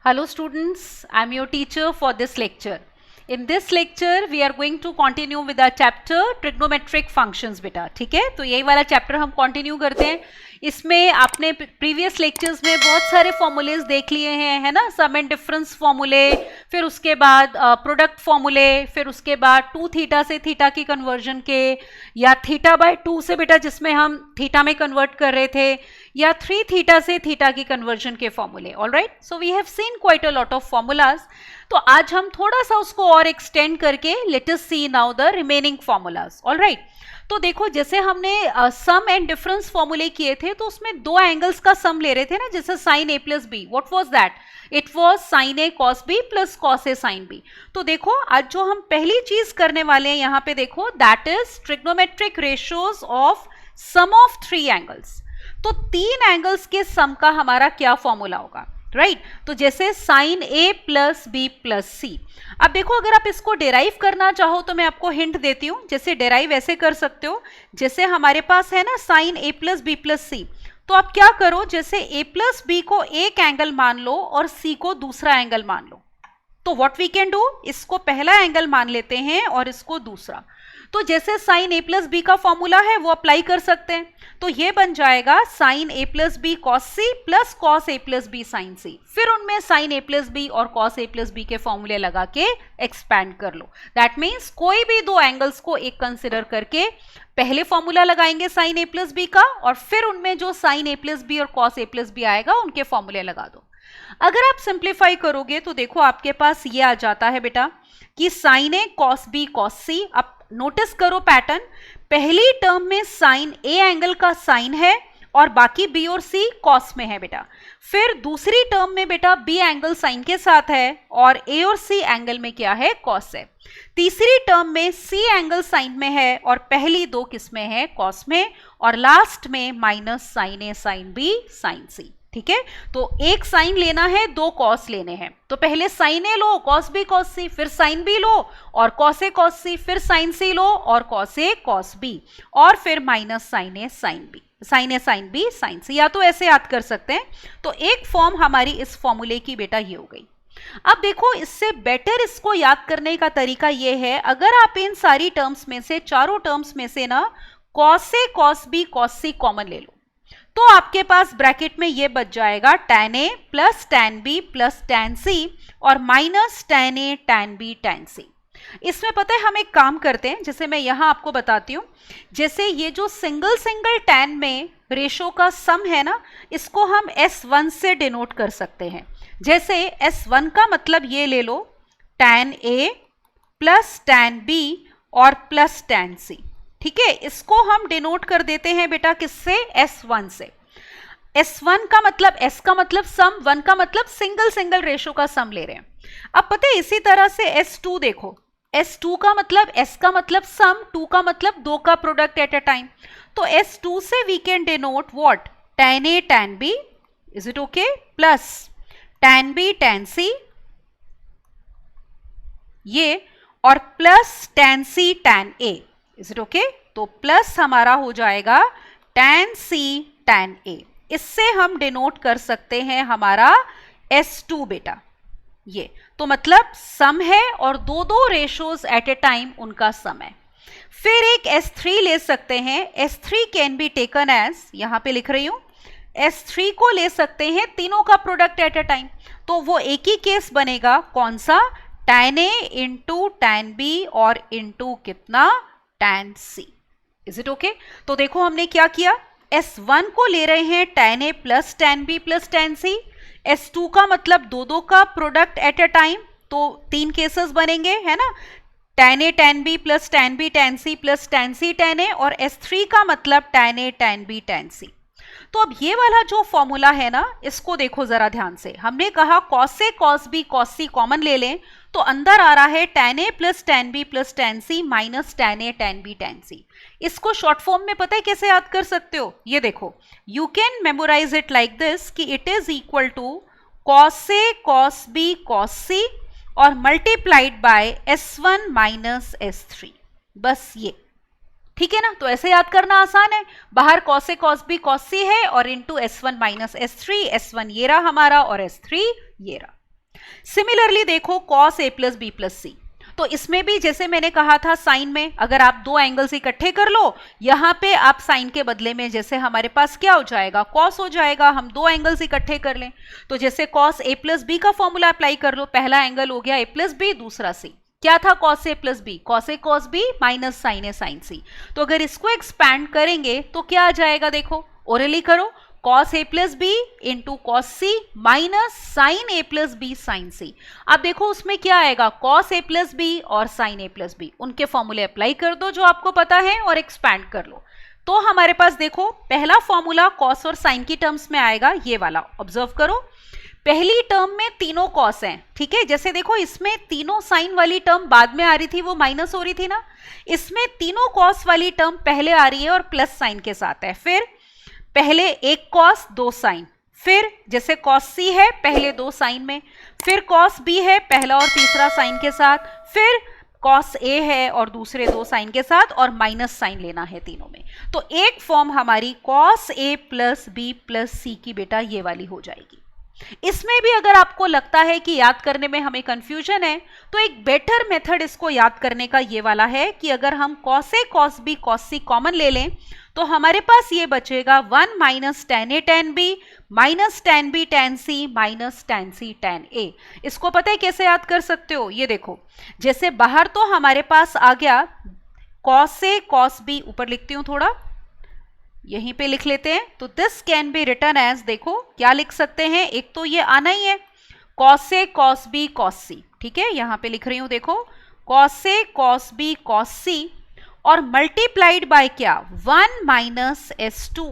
Hello students, I am your teacher for this lecture. In this lecture, we are going to continue with our chapter trigonometric functions बेटा, ठीक है? तो यही वाला chapter हम continue करते हैं. इसमें आपने प्रीवियस लेक्चर्स में बहुत सारे फॉर्मूलेज देख लिए हैं, है ना? सम एंड डिफरेंस फॉर्मूले, फिर उसके बाद प्रोडक्ट फॉर्मूले, फिर उसके बाद 2 थीटा से थीटा की कन्वर्जन के, या थीटा बाय 2 से बेटा जिसमें हम थीटा में कन्वर्ट कर रहे थे, या 3 थीटा से थीटा की कन्वर्जन के फॉर्मूले. Alright, so we have seen quite a lot of formulas. तो आज हम थोड़ा सा उसको और एक्सटेंड करके let us see now the remaining formulas. Alright, तो देखो जैसे हमने सम एंड डिफरेंस फॉर्मूले किए थे तो उसमें दो एंगल्स का सम ले रहे थे ना, जैसे sine A plus B. What was that? It was sine A cos B plus cos A sine B. तो देखो आज जो हम पहली चीज करने वाले हैं यहाँ पे देखो, that is trigonometric ratios of sum of 3 angles. तो 3 एंगल्स के सम का हमारा क्या फॉर्मूला होगा? राइट, तो जैसे साइन ए प्लस बी प्लस सी. अब देखो अगर आप इसको डेराइव करना चाहो तो मैं आपको हिंट देती हूं. जैसे डेराइव ऐसे कर सकते हो, जैसे हमारे पास है ना साइन ए प्लस बी प्लस सी, तो आप क्या करो, जैसे ए प्लस बी को एक एंगल मान लो और सी को दूसरा एंगल मान लो. तो व्हाट वी कैन डू, इसको पहला एंगल मान लेते हैं और इसको दूसरा. तो जैसे साइन ए प्लस बी का फॉर्मूला है वो अप्लाई कर सकते हैं. तो ये बन जाएगा साइन ए plus B cos C plus cos ए प्लस बी साइन सी. फिर उनमें साइन ए प्लस बी और कॉस ए प्लस बी के फॉर्मूले लगा के एक्सपैंड कर लो. दैट मीन्स कोई भी दो एंगल्स को एक कंसिडर करके पहले फॉर्मूला लगाएंगे साइन ए प्लस बी का, और फिर उनमें जो साइन ए प्लस बी और कॉस ए प्लस बी आएगा उनके फॉर्मूले लगा दो. अगर आप सिंप्लीफाई करोगे तो देखो आपके पास ये आ जाता है बेटा कि sign A cos B cos सी. अब नोटिस करो पैटर्न, पहली टर्म में साइन ए एंगल का साइन है और बाकी बी और सी कॉस में है बेटा. फिर दूसरी टर्म में बेटा बी एंगल साइन के साथ है और ए और सी एंगल में क्या है, कॉस है. तीसरी टर्म में सी एंगल साइन में है और पहली दो किस में है, कॉस में. और लास्ट में माइनस साइन ए साइन बी साइन सी. ठीक है, तो एक साइन लेना है, दो कॉस लेने हैं. तो पहले साइन ए लो, कॉस बी कॉस सी, फिर साइन बी लो और कॉस ए कॉस सी, फिर साइन सी लो और कॉस ए कॉस बी, और फिर माइनस साइन ए साइन बी, साइन ए साइन बी साइन सी. या तो ऐसे याद कर सकते हैं. तो एक फॉर्म हमारी इस फॉर्मूले की बेटा ये हो गई. अब देखो इससे बेटर इसको याद करने का तरीका ये है, अगर आप इन सारी टर्म्स में से, चारों टर्म्स में से ना cos A cos B cos C common ले लो, तो आपके पास ब्रैकेट में ये बच जाएगा tan a plus tan b plus tan c और minus tan a tan b tan c. इसमें पता है हम एक काम करते हैं, जैसे मैं यहां आपको बताती हूं. जैसे ये जो सिंगल सिंगल tan में रेशो का सम है ना, इसको हम S1 से डिनोट कर सकते हैं. जैसे S1 का मतलब ये ले लो, tan a plus tan b और प्लस tan c. ठीक है, इसको हम डिनोट कर देते हैं बेटा किससे, S1 से. S1 का मतलब, S का मतलब सम, 1 का मतलब सिंगल सिंगल रेशो का सम ले रहे हैं. अब पता है इसी तरह से S2 देखो, S2 का मतलब, S का मतलब सम, 2 का मतलब दो का प्रोडक्ट एट अ टाइम. तो S2 से we can denote what, tan A tan B, is it okay, plus tan B tan C ये, और प्लस tan C tan A, is it okay. तो प्लस हमारा हो जाएगा tan C tan A. इससे हम डिनोट कर सकते हैं हमारा S2 बेटा. ये तो मतलब सम है और दो दो रेशोज एट ए टाइम उनका सम है. फिर एक S3 ले सकते हैं. S3 can be taken as, यहां पे लिख रही हूं, S3 को ले सकते हैं तीनों का प्रोडक्ट एट ए टाइम. तो वो एक ही केस बनेगा, कौन सा, tan A into tan B और इंटू कितना, tan C. Is it okay. तो देखो हमने क्या किया, S1 को ले रहे हैं tan A plus tan B plus tan C. S2 का मतलब दो दो का प्रोडक्ट एट अ टाइम, तो 3 केसेस बनेंगे, है ना, tan A tan B plus tan B tan C plus tan C tan A. और S3 का मतलब tan A tan B tan C. तो अब ये वाला जो फॉर्मूला है ना, इसको देखो जरा ध्यान से. हमने कहा cos A cos B cos C common ले लें, तो अंदर आ रहा है tan A plus tan B plus tan C minus tan A tan B tan C. इसको शॉर्ट फॉर्म में पता है कैसे याद कर सकते हो, ये देखो, you can memorise it like this कि it is equal to cos A cos B cos C और multiplied by S1 minus S3. बस ये, ठीक है ना. तो ऐसे याद करना आसान है. बाहर cos A cos B cos C है और into S1 minus S3. S1 ये रहा हमारा और S3 ये रहा. सिमिलरली देखो cos a plus B plus C, तो इसमें भी जैसे मैंने कहा था साइन में अगर आप दो एंगल्स इकट्ठे कर लो, यहां पे आप साइन के बदले में जैसे हमारे पास क्या हो जाएगा, कॉस हो जाएगा। हम दो एंगल्स इकट्ठे कर लें तो जैसे कॉस ए प्लस बी का फॉर्मूला अप्लाई कर लो, पहला एंगल हो गया ए प्लस बी, दूसरा सी, क्या था cos A plus B, cos A cos B minus sine A sign सी। तो अगर इसको एक्सपैंड करेंगे तो क्या आ जाएगा, देखो ओरली करो, cos a plus B into cos C minus sine A plus B sine C. अब देखो उसमें क्या आएगा, cos a प्लस बी और साइन ए प्लस बी, उनके फॉर्मूले अप्लाई कर दो जो आपको पता है और एक्सपैंड कर लो। तो हमारे पास देखो पहला फॉर्मूला cos और साइन की टर्म्स में आएगा, ये वाला ऑब्जर्व करो। पहली टर्म में तीनों कॉस हैं, ठीक है, जैसे देखो इसमें तीनों साइन वाली टर्म बाद में आ रही थी, वो माइनस हो रही थी ना, इसमें तीनों कॉस वाली टर्म पहले आ रही है और प्लस साइन के साथ है। फिर पहले एक कॉस दो साइन, फिर जैसे कॉस सी है पहले दो साइन में, फिर कॉस बी है पहला और तीसरा साइन के साथ, फिर कॉस ए है और दूसरे दो साइन के साथ, और माइनस साइन लेना है तीनों में। तो एक फॉर्म हमारी cos A plus B plus सी की बेटा ये वाली हो जाएगी। इसमें भी अगर आपको लगता है कि याद करने में हमें कंफ्यूजन है, तो एक बेटर मेथड इसको याद करने का ये वाला है कि अगर हम cos A cos B cos C common ले लें तो हमारे पास ये बचेगा 1 minus tan A tan B minus tan B tan C minus tan C tan A. इसको पता है कैसे याद कर सकते हो, ये देखो जैसे बाहर तो हमारे पास आ गया कॉस ए कॉस बी, ऊपर लिखती हूं थोड़ा, यहीं पे लिख लेते हैं, तो this can be written as, देखो क्या लिख सकते हैं, एक तो ये आना ही है cos A cos B cos सी, ठीक है, यहां पे लिख रही हूं देखो cos A cos B cos सी और मल्टीप्लाइड बाय क्या 1 माइनस एस टू।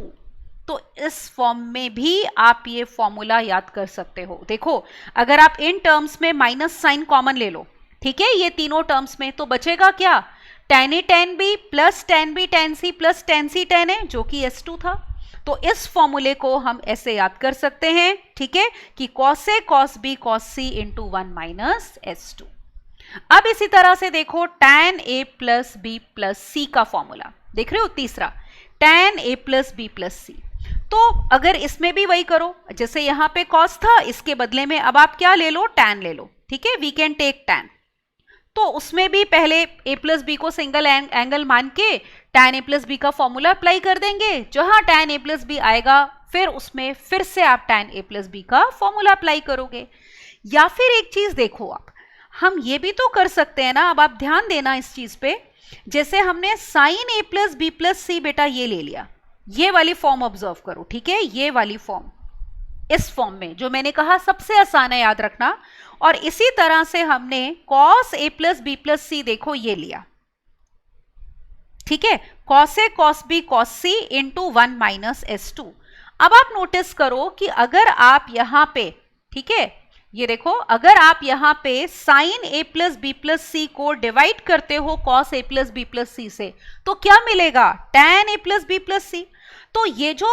तो इस फॉर्म में भी आप ये फॉर्मूला याद कर सकते हो। देखो अगर आप इन टर्म्स में माइनस साइन कॉमन ले लो, ठीक है, ये तीनों टर्म्स में, तो बचेगा क्या tan A tan B plus tan B tan C plus tan C tan A, जो कि एस टू था। तो इस फॉर्मूले को हम ऐसे याद कर सकते हैं, ठीक है, कि cos A cos B cos C into 1 minus S two. अब इसी तरह से देखो tan a plus B plus C का फॉर्मूला देख रहे हो, तीसरा tan a plus B plus C. तो अगर इसमें भी वही करो, जैसे यहां पे cos था, इसके बदले में अब आप क्या ले लो, tan ले लो, ठीक है, वी कैन टेक tan। तो उसमें भी पहले a प्लस बी को सिंगल एंगल मान के tan a प्लस बी का फॉर्मूला अप्लाई कर देंगे, जहां tan a प्लस बी आएगा फिर उसमें फिर से आप tan a प्लस बी का फॉर्मूला अप्लाई करोगे। या फिर एक चीज देखो आप, हम ये भी तो कर सकते हैं ना, अब आप ध्यान देना इस चीज पे, जैसे हमने साइन ए प्लस बी प्लस सी बेटा ये ले लिया, ये वाली फॉर्म ऑब्जर्व करो, ठीक है, ये वाली फॉर्म, इस फॉर्म में जो मैंने कहा सबसे आसान है याद रखना। और इसी तरह से हमने कॉस ए प्लस बी प्लस सी देखो ये लिया, ठीक है, cos A cos B cos C into 1 minus S two. अब आप नोटिस करो कि अगर आप यहां पे, ठीक है, ये देखो अगर आप यहां पे साइन ए प्लस बी प्लस सी को डिवाइड करते हो cos A plus B plus सी से, तो क्या मिलेगा tan ए प्लस बी प्लस सी। तो ये जो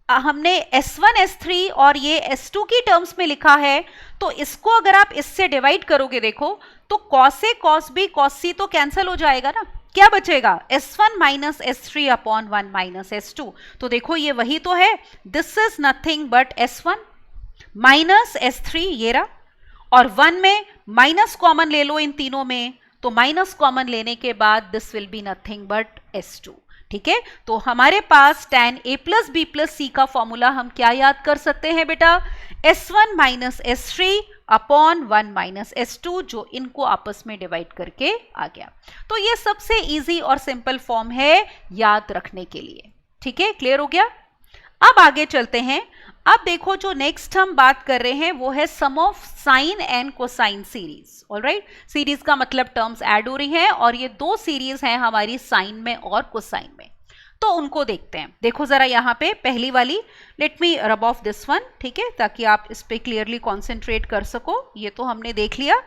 हमने S1 S3 और ये S2 की टर्म्स में लिखा है, तो इसको अगर आप इससे डिवाइड करोगे देखो तो cos A cos B cos सी तो कैंसिल हो जाएगा ना, क्या बचेगा S1 minus S3 upon 1 minus S2। तो देखो ये वही तो है, this is nothing but S1 minus S3 ये रहा, और 1 में माइनस कॉमन ले लो इन तीनों में, तो माइनस कॉमन लेने के बाद this will be nothing but S2, ठीक है। तो हमारे पास tan a plus B plus C का फॉर्मूला हम क्या याद कर सकते हैं बेटा, S1 minus S3 upon 1 minus S2, जो इनको आपस में डिवाइड करके आ गया। तो ये सबसे इजी और सिंपल फॉर्म है याद रखने के लिए, ठीक है, क्लियर हो गया। अब आगे चलते हैं। अब देखो जो नेक्स्ट हम बात कर रहे हैं वो है sum of sine and cosine series. Alright, series का मतलब टर्म्स ऐड हो रही हैं और ये दो सीरीज हैं हमारी साइन में और कोसाइन में, तो उनको देखते हैं। देखो जरा यहाँ पे पहली वाली, let me rub off this one, ठीक है, ताकि आप इस पे क्लियरली कॉन्सेंट्रेट कर सको। ये तो हमने देख लिया,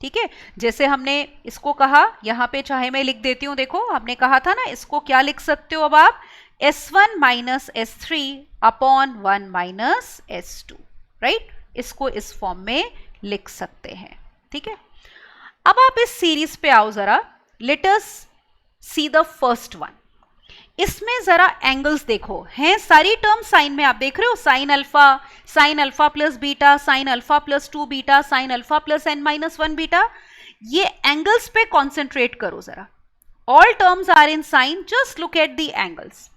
ठीक है, जैसे हमने इसको कहा, यहाँ पे चाहे मैं लिख देती हूँ, देखो हमने कहा था ना, इसको क्या लिख सकते हो अब आप, S1 minus S3 upon 1 minus S2, right, इसको इस फॉर्म में लिख सकते हैं, ठीक है। अब आप इस सीरीज पे आओ जरा, late us see the first one. इसमें जरा एंगल्स देखो, हैं सारी टर्म साइन में, आप देख रहे हो sine alpha plus beta, sine alpha plus 2 beta, sine alpha plus n-1 beta. ये एंगल्स पे कॉन्सेंट्रेट करो जरा। All terms are in sine, just look at the angles.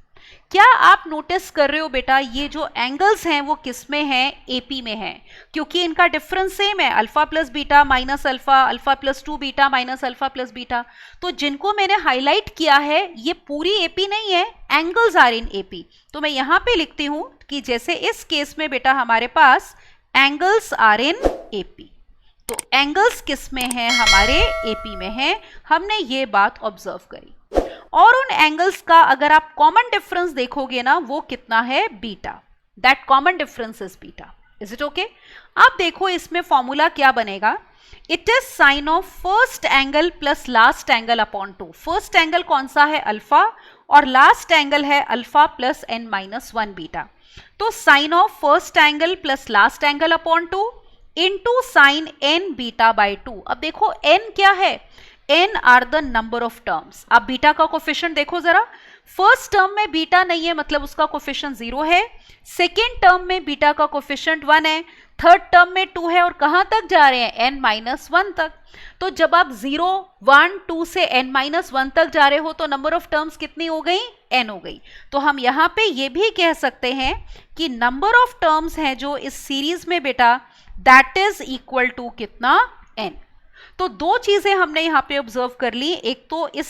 क्या आप नोटिस कर रहे हो बेटा, ये जो एंगल्स हैं वो किस में हैं? एपी में हैं, क्योंकि इनका डिफरेंस सेम है, alpha plus beta minus alpha, alpha plus 2 beta minus alpha plus beta. तो जिनको मैंने हाईलाइट किया है ये पूरी एपी नहीं है, एंगल्स आर इन एपी। तो मैं यहां पे लिखती हूं कि जैसे इस केस में बेटा हमारे पास एंगल्स आर इन एपी। तो एंगल्स किस में है? हमारे एपी में है। हमने ये बात ऑब्जर्व करी। और उन एंगल्स का अगर आप कॉमन डिफरेंस देखोगे ना, वो कितना है? Beta. That common difference is beta. Is it okay? आप देखो इसमें फॉर्मूला क्या बनेगा। It is sine of first angle plus last angle upon 2। First angle कौन सा है? अल्फा, और लास्ट एंगल है अल्फा प्लस n-1 बीटा। तो sine of first angle plus last angle upon 2 into sine n beta by 2। अब देखो n क्या है? n are the number of terms. आप बीटा का कोफिशिएंट देखो जरा। फर्स्ट टर्म में बीटा नहीं है, मतलब उसका कोफिशिएंट 0 है। सेकेंड टर्म में बीटा का कोफिशिएंट 1 है। थर्ड टर्म में 2 है, और कहां तक जा रहे हैं? n-1 तक। तो जब आप 0, 1, 2 से n-1 तक जा रहे हो तो नंबर ऑफ टर्म्स कितनी हो गई? n हो गई। तो हम यहां पे ये भी कह सकते हैं कि नंबर ऑफ टर्म्स हैं जो इस सीरीज में बेटा, दैट इज इक्वल टू कितना? n। तो दो चीजें हमने यहां पे ऑब्जर्व कर ली। एक तो इस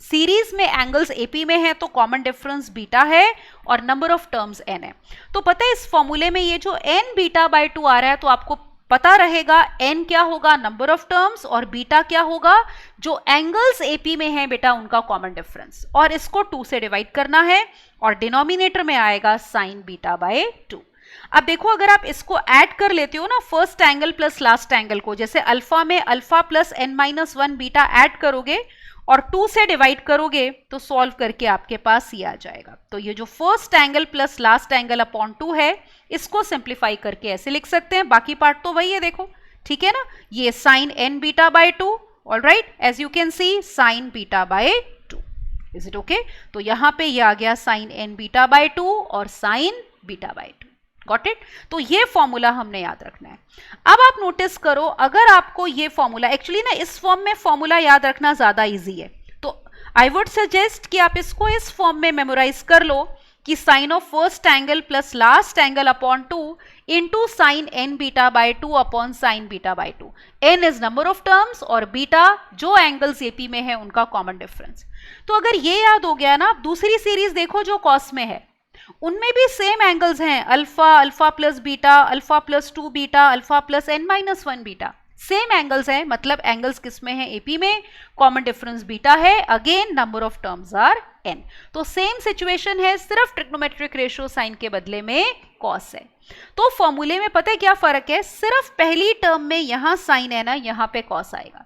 सीरीज में एंगल्स एपी में है तो कॉमन डिफरेंस बीटा है और नंबर ऑफ टर्म्स n है। तो पता है इस फॉर्मूले में ये जो n बीटा बाई 2 आ रहा है, तो आपको पता रहेगा n क्या होगा? नंबर ऑफ टर्म्स, और बीटा क्या होगा? जो एंगल्स एपी में है बेटा उनका कॉमन डिफरेंस। और इसको 2 से डिवाइड करना है और डिनोमिनेटर में आएगा साइन बीटा बाई 2। अब देखो अगर आप इसको ऐड कर लेते हो ना, first angle plus last angle को, जैसे अल्फा में alpha plus n-1 beta add करोगे और 2 से डिवाइड करोगे तो सॉल्व करके आपके पास ये आ जाएगा। तो ये जो first angle plus last angle upon 2 है, इसको सिंप्लीफाई करके ऐसे लिख सकते हैं। बाकी पार्ट तो वही है, देखो ठीक है ना। ये sine n beta by 2, all right, as you can see sine beta by 2। Is it okay? तो यहां पे ये आ गया साइन n बीटा बाई 2 और sign beta by 2। Got it? तो ये फॉर्मूला हमने याद रखना है। अब आप नोटिस करो, अगर आपको ये फॉर्मूला, एक्चुअली ना इस फॉर्म में फॉर्मूला याद रखना ज्यादा इजी है, तो आई वुड सजेस्ट कि आप इसको इस फॉर्म में मेमोराइज कर लो कि sine of first angle plus last angle upon 2 into sine n beta by 2 upon sine beta by 2। n is number of terms और बीटा जो एंगल्स एपी में है उनका कॉमन डिफरेंस। तो अगर ये याद हो गया ना, आप दूसरी सीरीज देखो जो कॉस में है, उनमें भी सेम एंगल्स हैं, alpha, alpha plus beta, alpha plus 2 beta, alpha plus n-1 beta. Same angles हैं, मतलब एंगल्स किस में है? एपी में। कॉमन डिफरेंस बीटा है, again number of terms are n। तो सेम सिचुएशन है, सिर्फ ट्रिग्नोमेट्रिक रेशियो साइन के बदले में कॉस है। तो फॉर्मूले में पता है क्या फर्क है? सिर्फ पहली टर्म में यहां साइन है ना, यहां पे कॉस आएगा,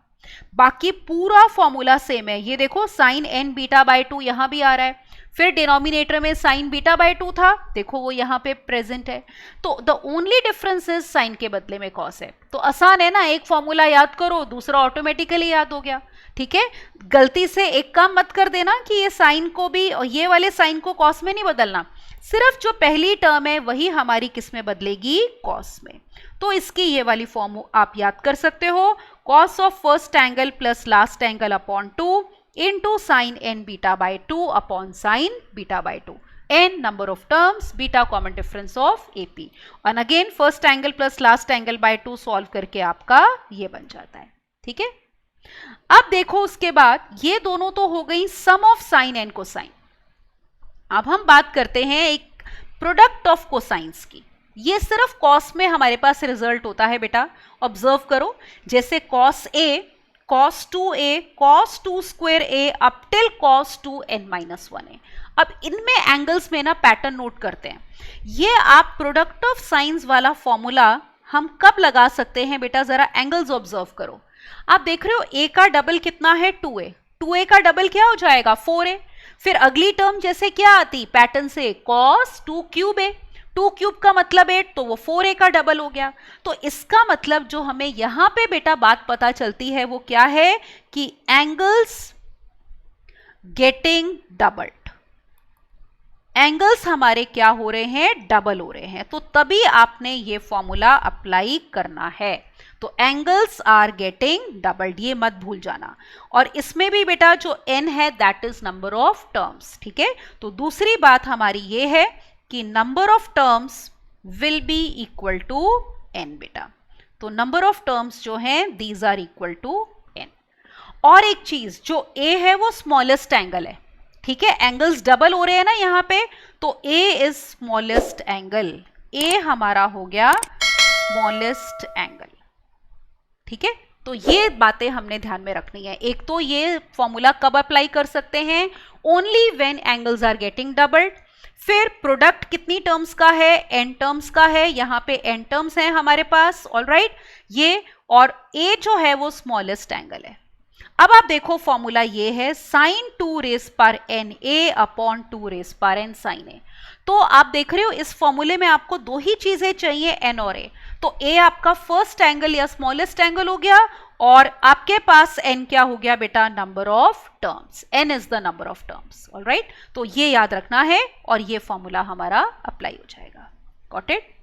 बाकी पूरा फॉर्मूला सेम है। ये देखो साइन n बीटा बाई 2 यहां भी आ रहा है, फिर डिनोमिनेटर में साइन बीटा बाई 2 था, देखो वो यहाँ पे प्रेजेंट है। तो the only difference is sine के बदले में कॉस है। तो आसान है ना, एक फॉर्मूला याद करो, दूसरा ऑटोमेटिकली याद हो गया। ठीक है, गलती से एक काम मत कर देना कि ये साइन को भी, ये वाले साइन को कॉस में नहीं बदलना, सिर्फ जो पहली टर्म है वही हमारी किस में बदलेगी? कॉस में। तो इसकी ये वाली फॉर्म आप याद कर सकते हो, cos of first angle plus last angle upon 2 into sin n beta by 2 upon sin beta by 2. n number of terms, beta common difference of AP. And again first angle plus last angle by 2 solve करके आपका ये बन जाता है। ठीक है, अब देखो उसके बाद ये दोनों तो हो गई सम ऑफ साइन एंड कोसाइन। अब हम बात करते हैं एक प्रोडक्ट ऑफ कोसाइंस की। ये सिर्फ कॉस में हमारे पास रिजल्ट होता है बेटा, ऑब्जर्व करो। जैसे cos A, cos 2a, cos 2 square a up till cos 2 n-1a। अब इनमें एंगल्स में ना पैटर्न नोट करते हैं। ये आप प्रोडक्ट ऑफ साइंस वाला फॉर्मूला हम कब लगा सकते हैं बेटा? जरा एंगल्स ऑब्जर्व करो। आप देख रहे हो a का डबल कितना है? 2a। 2a का डबल क्या हो जाएगा? 4a। फिर अगली टर्म जैसे क्या आती पैटर्न से? cos 2 cube a। 2 क्यूब का मतलब 8, तो वो 4a का डबल हो गया। तो इसका मतलब जो हमें यहां पे बेटा बात पता चलती है वो क्या है कि एंगल्स गेटिंग डबल्ड। एंगल्स हमारे क्या हो रहे हैं, डबल हो रहे हैं, तो तभी आपने ये फॉर्मूला अप्लाई करना है। तो एंगल्स आर गेटिंग डबल्ड, ये मत भूल जाना। और इसमें भी बेटा जो n है that is number of terms, ठीक है। तो दूसरी बात हमारी ये है कि number of terms will be equal to n बेटा। तो नंबर ऑफ टर्म्स जो हैं these are equal to n। और एक चीज, जो a है वो स्मॉलेस्ट एंगल है, ठीक है। एंगल्स डबल हो रहे हैं ना यहाँ पे, तो a is smallest angle, a हमारा हो गया स्मॉलेस्ट एंगल, ठीक है। तो ये बातें हमने ध्यान में रखनी है। एक तो ये फॉर्मूला कब अप्लाई कर सकते हैं, only when angles are getting doubled. फिर प्रोडक्ट कितनी टर्म्स का है, n टर्म्स का है, यहाँ पे n टर्म्स हैं हमारे पास, ऑलराइट ये। और a जो है वो स्मॉलेस्ट एंगल है। अब आप देखो फॉर्मूला ये है साइन 2 रेस पर n a अपॉन 2 रेस पर n साइन a। तो आप देख रहे हो इस फॉर्मूले में आपको दो ही चीजें चाहिए, n और a। तो a आपका फर्स्ट एंगल या स्मॉलेस्ट एंगल हो गया, और आपके पास n क्या हो गया बेटा, number of terms, n is the number of terms, alright. तो ये याद रखना है और ये फॉर्मूला हमारा अप्लाई हो जाएगा, गॉट इट।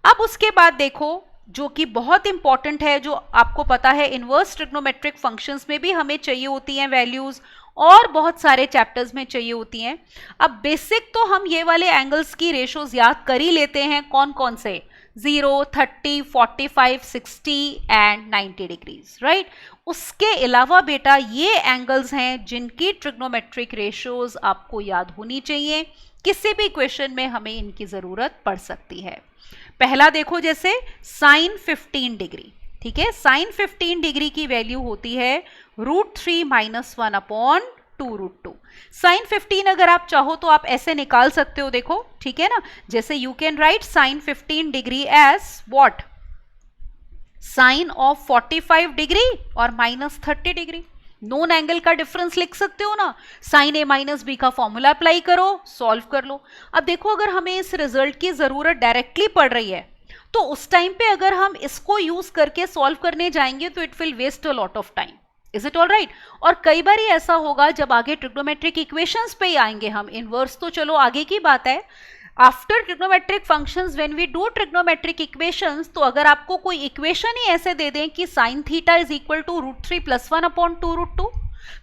अब उसके बाद देखो जो कि बहुत इंपॉर्टेंट है, जो आपको पता है इनवर्स ट्रिग्नोमेट्रिक फंक्शंस में भी हमें चाहिए होती हैं वैल्यूज, और बहुत सारे चैप्टर्स में चाहिए होती हैं। अब बेसिक तो हम ये वाले एंगल्स की रेशोज याद कर ही लेते हैं, कौन कौन से, 0, 30, 45, 60 एंड 90 डिग्रीज, राइट। उसके अलावा बेटा ये एंगल्स हैं जिनकी ट्रिग्नोमेट्रिक रेशोज आपको याद होनी चाहिए, किसी भी क्वेश्चन में हमें इनकी जरूरत पड़ सकती है। पहला देखो जैसे साइन 15 डिग्री, ठीक है। साइन 15 डिग्री की वैल्यू होती है √3 - 1 अपॉन 2√2। साइन 15 अगर आप चाहो तो आप ऐसे निकाल सकते हो, देखो ठीक है ना। जैसे you can write sine 15 degree as what, sine of 45 degree और -30 डिग्री। नोन एंगल का डिफरेंस लिख सकते हो ना, साइन a - b का फॉर्मूला अप्लाई करो, सॉल्व कर लो। अब देखो अगर हमें इस रिजल्ट की जरूरत डायरेक्टली पड़ रही है, तो उस टाइम पे अगर हम इसको यूज करके सॉल्व करने जाएंगे तो it will waste a lot of time, is it all right. और कई बार ऐसा होगा जब आगे ट्रिग्नोमेट्रिक इक्वेशंस पे ही आएंगे हम, इनवर्स तो चलो आगे की बात है। After trigonometric functions when we do trigonometric equations, तो अगर आपको कोई इक्वेशन ही ऐसे दे दें कि sine theta is equal to √3 + 1 upon 2√2,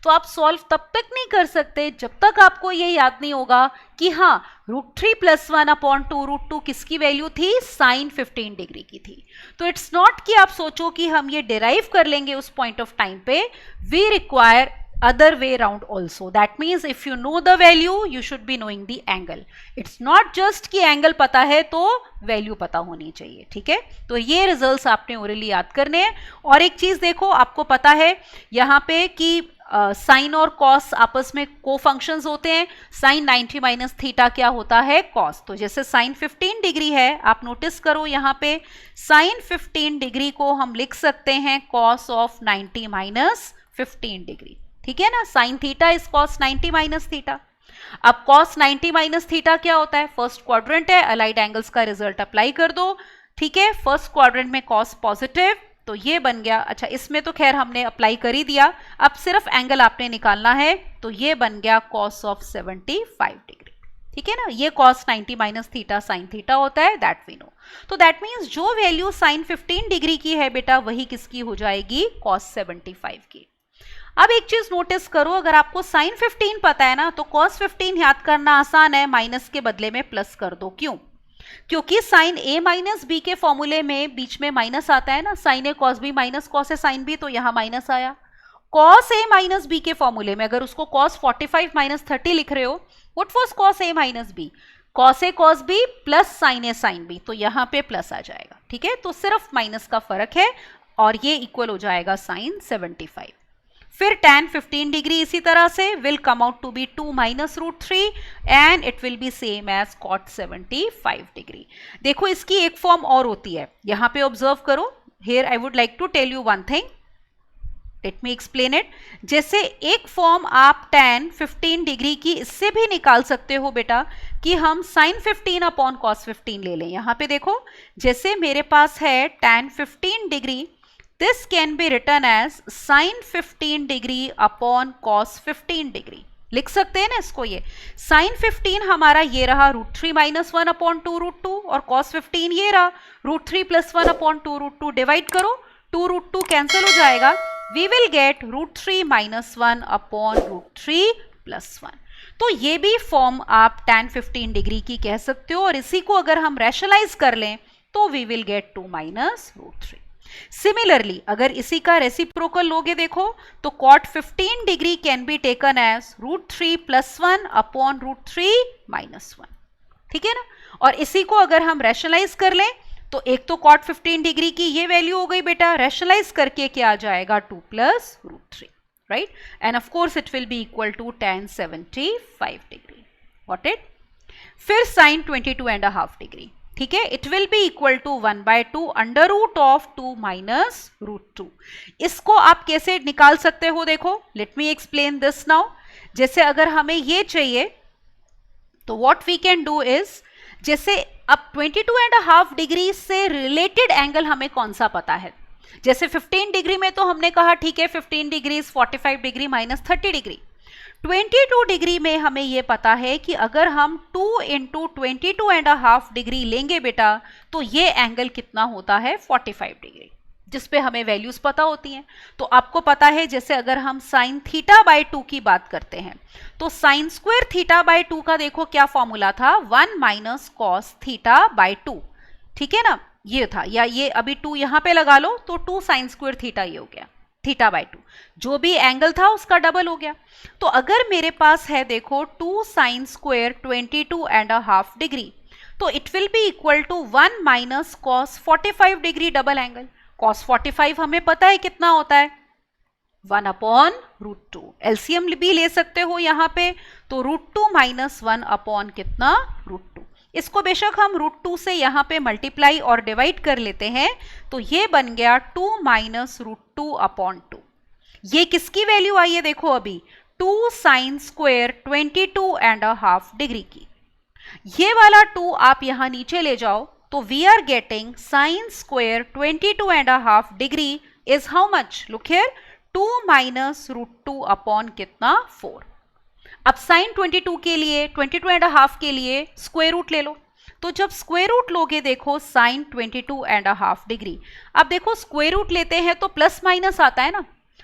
तो आप सॉल्व तब तक नहीं कर सकते जब तक आपको ये याद नहीं होगा कि हाँ √3 + 1 अपॉन 2√2 किसकी वैल्यू थी, साइन 15 डिग्री की थी। तो इट्स नॉट कि आप सोचो कि हम ये डिराइव कर लेंगे उस पॉइंट ऑफ टाइम पे, we require other way around also. That means if you know the value, you should be knowing the angle. It's not just कि angle पता है तो value पता होनी चाहिए, ठीक है। तो ये results आपने orally याद करने हैं। और एक चीज देखो, आपको पता है यहाँ पे कि साइन और कॉस आपस में को फंक्शंस होते हैं। साइन 90 - थीटा क्या होता है, कॉस। तो जैसे साइन 15 डिग्री है, आप नोटिस करो यहाँ पे साइन 15 डिग्री को हम लिख सकते हैं कॉस ऑफ 90 - 15 डिग्री, ठीक है ना। Sign theta is cos 90 - theta. अब कॉस 90 - थीटा क्या होता है, फर्स्ट क्वाड्रेंट है, अलाइड एंगल्स का रिजल्ट अप्लाई कर दो, ठीक है। फर्स्ट क्वाड्रेंट में कॉस पॉजिटिव, तो ये बन गया, अच्छा इसमें तो खैर हमने अप्लाई कर ही दिया, अब सिर्फ एंगल आपने निकालना है, तो ये बन गया कॉस ऑफ 75 डिग्री, ठीक है ना। ये कॉस 90 - थीटा साइन थीटा होता है, दैट वी नो। तो दैट मीन्स जो वैल्यू साइन 15 डिग्री की है बेटा, वही किसकी हो जाएगी, कॉस 75 की। अब एक चीज नोटिस करो, अगर आपको साइन 15 पता है ना, तो कॉस 15 याद करना आसान है, माइनस के बदले में प्लस कर दो। क्यों, क्योंकि साइन a - b के फॉर्मूले में बीच में माइनस आता है ना, sine a cos b minus cos a sine b, तो यहां माइनस आया। कॉस a - b के फॉर्मूले में अगर उसको कॉस 45 - 30 लिख रहे हो, what was cos a - b, cos a cos b plus sine a sine b, तो यहां पे प्लस आ जाएगा, ठीक है। तो सिर्फ माइनस का फर्क है और ये इक्वल हो जाएगा साइन 75। फिर tan 15 डिग्री इसी तरह से will come out to be 2 - √3 and it will be same as cot 75 degree. देखो इसकी एक फॉर्म और होती है, यहां पे ऑब्जर्व करो। Here I would like to tell you one thing, let me explain it. जैसे एक फॉर्म आप tan 15 डिग्री की इससे भी निकाल सकते हो बेटा, कि हम sin 15 अपॉन cos 15 ले लें। यहां पे देखो, जैसे मेरे पास है tan 15 degree, this can be written as sin 15 degree upon cos 15 degree। लिख सकते हैं ना इसको, ये साइन 15 हमारा ये रहा √3 - 1 अपॉन 2 √2 और कॉस 15 ये रहा √3 + 1 अपॉन 2 √2। डिवाइड करो, 2 √2 कैंसिल हो जाएगा, वी विल गेट √3 - 1 अपॉन √3 + 1। तो ये भी फॉर्म आप tan 15 डिग्री की कह सकते हो और इसी को अगर हम रैशनलाइज कर लें तो वी विल गेट 2 - √3। सिमिलरली अगर इसी का रेसिप्रोकल लोगे देखो तो cot 15 degree can be taken as √3 + 1 upon √3 - 1, ठीक है ना। और इसी को अगर हम रैशनलाइज कर लें तो एक तो cot 15 डिग्री की ये वैल्यू हो गई बेटा, रैशनलाइज करके क्या आ जाएगा 2 + √3, right, and of course it will be equal to tan 75 degree. Got it. फिर sin 22.5 डिग्री, ठीक है, it will be equal to 1/2 √2 minus √2। इसको आप कैसे निकाल सकते हो देखो, let me explain this now. जैसे अगर हमें ये चाहिए तो what we can do is, जैसे अब 22.5 डिग्री से रिलेटेड एंगल हमें कौन सा पता है, जैसे 15 डिग्री में तो हमने कहा ठीक है 15 डिग्री 45 डिग्री - 30 डिग्री। 22 डिग्री में हमें ये पता है कि अगर हम 2 × 22.5 डिग्री लेंगे बेटा तो ये एंगल कितना होता है 45 डिग्री, जिस पे हमें वैल्यूज पता होती हैं। तो आपको पता है जैसे अगर हम sin θ/2 की बात करते हैं तो sin² θ/2 का देखो क्या फॉर्मूला था, 1 - cos θ/2, ठीक है ना, ये था, या ये अभी 2 यहां पे लगा लो तो 2 sin² θ ये हो गया, θ/2 जो भी एंगल था उसका डबल हो गया। तो अगर मेरे पास है देखो 2 sin² 22.5 डिग्री तो it will be equal to 1 - cos 45 degree double angle. cos 45 हमें पता है कितना होता है 1/√2, एलसीएम भी ले सकते हो यहाँ पे, तो √2 - 1 अपॉन कितना √2। इसको बेशक हम √2 से यहाँ पे मल्टीप्लाई और डिवाइड कर लेते हैं तो ये बन गया 2 - √2/2। ये किसकी वैल्यू आई है देखो अभी 2 sin² 22.5 डिग्री की। ये वाला 2 आप यहाँ नीचे ले जाओ तो we are getting sin² 22.5 degree is how much, look here 2 - √2 upon कितना 4। अब sin 22 के लिए 22.5 के लिए स्क्वायर रूट ले लो, तो जब स्क्वायर रूट लोगे देखो sin 22.5 डिग्री, अब देखो स्क्वायर रूट लेते हैं तो प्लस माइनस आता है ना,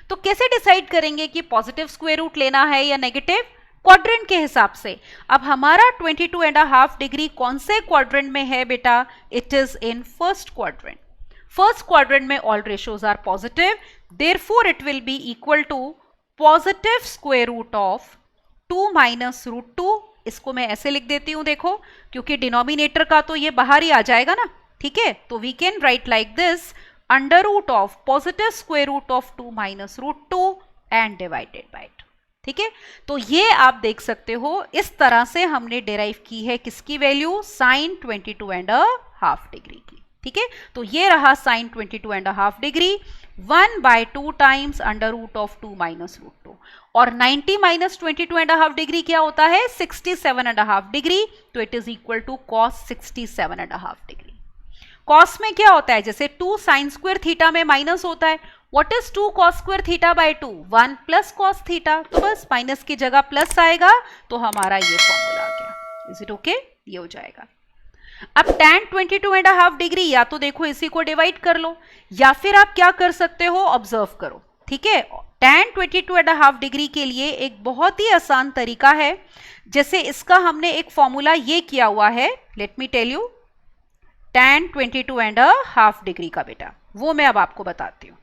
तो कैसे डिसाइड करेंगे कि पॉजिटिव स्क्वायर रूट लेना है या नेगेटिव, क्वाड्रेंट के हिसाब से। अब हमारा 22.5 डिग्री कौन से क्वाड्रेंट में है बेटा, it is in first quadrant. First quadrant में all ratios are positive, therefore it will be equal to positive square root of 2 - √2। इसको मैं ऐसे लिख देती हूं देखो, क्योंकि डिनोमिनेटर का तो ये बाहर ही आ जाएगा ना, ठीक है, तो we can write like this √ of positive square root of 2 - √2 and divided by 2, ठीक है। तो ये आप देख सकते हो इस तरह से हमने डिराइव की है किसकी वैल्यू, sin 22.5 डिग्री की, ठीक है। तो ये रहा sin 22.5 डिग्री 1/2 टाइम्स √ ऑफ 2 - √2, और 90 - 22.5 डिग्री क्या होता है 67.5 डिग्री, तो it is equal to cos 67.5 degree. cos में क्या होता है, जैसे 2 sin² θ में माइनस होता है, व्हाट इज 2 cos² θ/2, 1 + cos θ, तो बस माइनस की जगह प्लस आएगा तो हमारा ये फॉर्मूला आ गया। इज इट ओके, ये हो जाएगा। अब tan 22.5 डिग्री या तो देखो इसी को डिवाइड कर लो या फिर आप क्या कर सकते हो, ऑब्जर्व करो, ठीक है। tan 22.5 डिग्री के लिए एक बहुत ही आसान तरीका है, जैसे इसका हमने एक फॉर्मूला ये किया हुआ है, let me tell you, tan 22.5 degree का बेटा, वो मैं अब आपको बताती हूँ।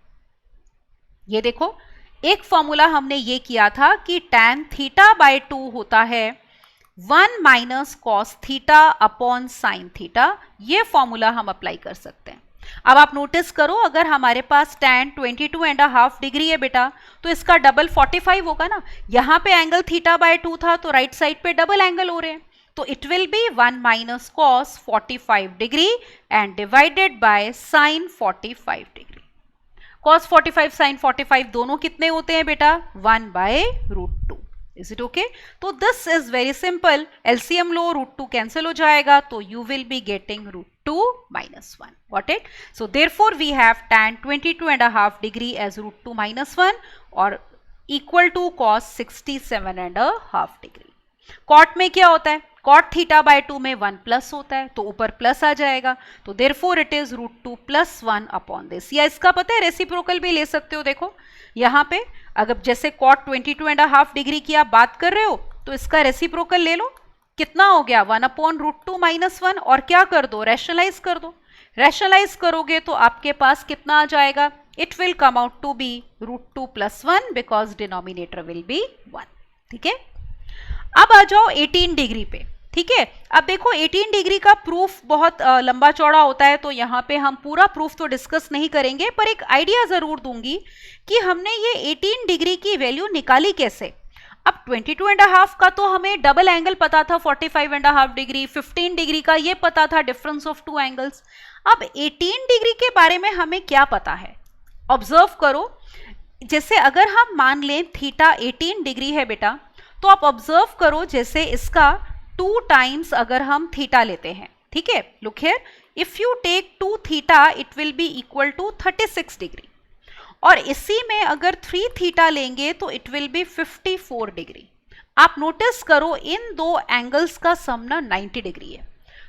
ये देखो एक फॉर्मूला हमने ये किया था कि tan θ/2 होता है 1 - cos θ अपॉन sin θ, ये फॉर्मूला हम अप्लाई कर सकते हैं। अब आप नोटिस करो अगर हमारे पास tan 22.5 डिग्री है बेटा तो इसका डबल 45 होगा ना, यहाँ पे एंगल θ/2 था तो राइट साइड पे डबल एंगल हो रहे हैं, तो it will be 1 - cos 45 degree and divided bye sin 45 degree. cos 45 sin 45 दोनों कितने होते हैं बेटा 1/√2। इज इट ओके, तो this is very simple, LCM लो √2 कैंसिल हो जाएगा तो you will be getting √2 - 1। Got it, so therefore we have tan 22.5 degree as √2 - 1 और equal to cos 67.5 degree. Cot में क्या होता है, कॉट थीटा बाय 2 में 1 प्लस होता है, तो ऊपर प्लस आ जाएगा, तो therefore it is √2 + 1 upon this. या इसका पता है रेसिप्रोकल भी ले सकते हो। देखो यहाँ पे अगर जैसे कॉट 22.5 डिग्री की आप बात कर रहे हो तो इसका रेसिप्रोकल ले लो, कितना हो गया 1/√2 - 1, और क्या कर दो, रैशनलाइज कर दो। रैशनलाइज करोगे तो आपके पास कितना आ जाएगा, it will come out to be √2 + 1 because denominator will be 1। ठीक है, अब आ जाओ 18 डिग्री पे। ठीक है, अब देखो 18 डिग्री का प्रूफ बहुत लंबा चौड़ा होता है, तो यहाँ पे हम पूरा प्रूफ तो डिस्कस नहीं करेंगे, पर एक आइडिया जरूर दूंगी कि हमने ये 18 डिग्री की वैल्यू निकाली कैसे। अब 22.5 का तो हमें डबल एंगल पता था 45.5 डिग्री, 15 डिग्री का ये पता था डिफरेंस ऑफ 2 एंगल्स। अब 18 डिग्री के बारे में हमें क्या पता है, ऑब्जर्व करो। जैसे अगर हम मान लें थीटा 18 डिग्री है बेटा, तो आप ऑब्जर्व करो जैसे इसका 2 टाइम्स अगर हम थीटा लेते हैं। ठीक है, look here, if you take 2 theta it will be equal to 36 degree, और इसी में अगर 3 थीटा लेंगे तो इट विल बी 54 डिग्री। आप नोटिस करो इन दो एंगल्स का सम ना 90 डिग्री है,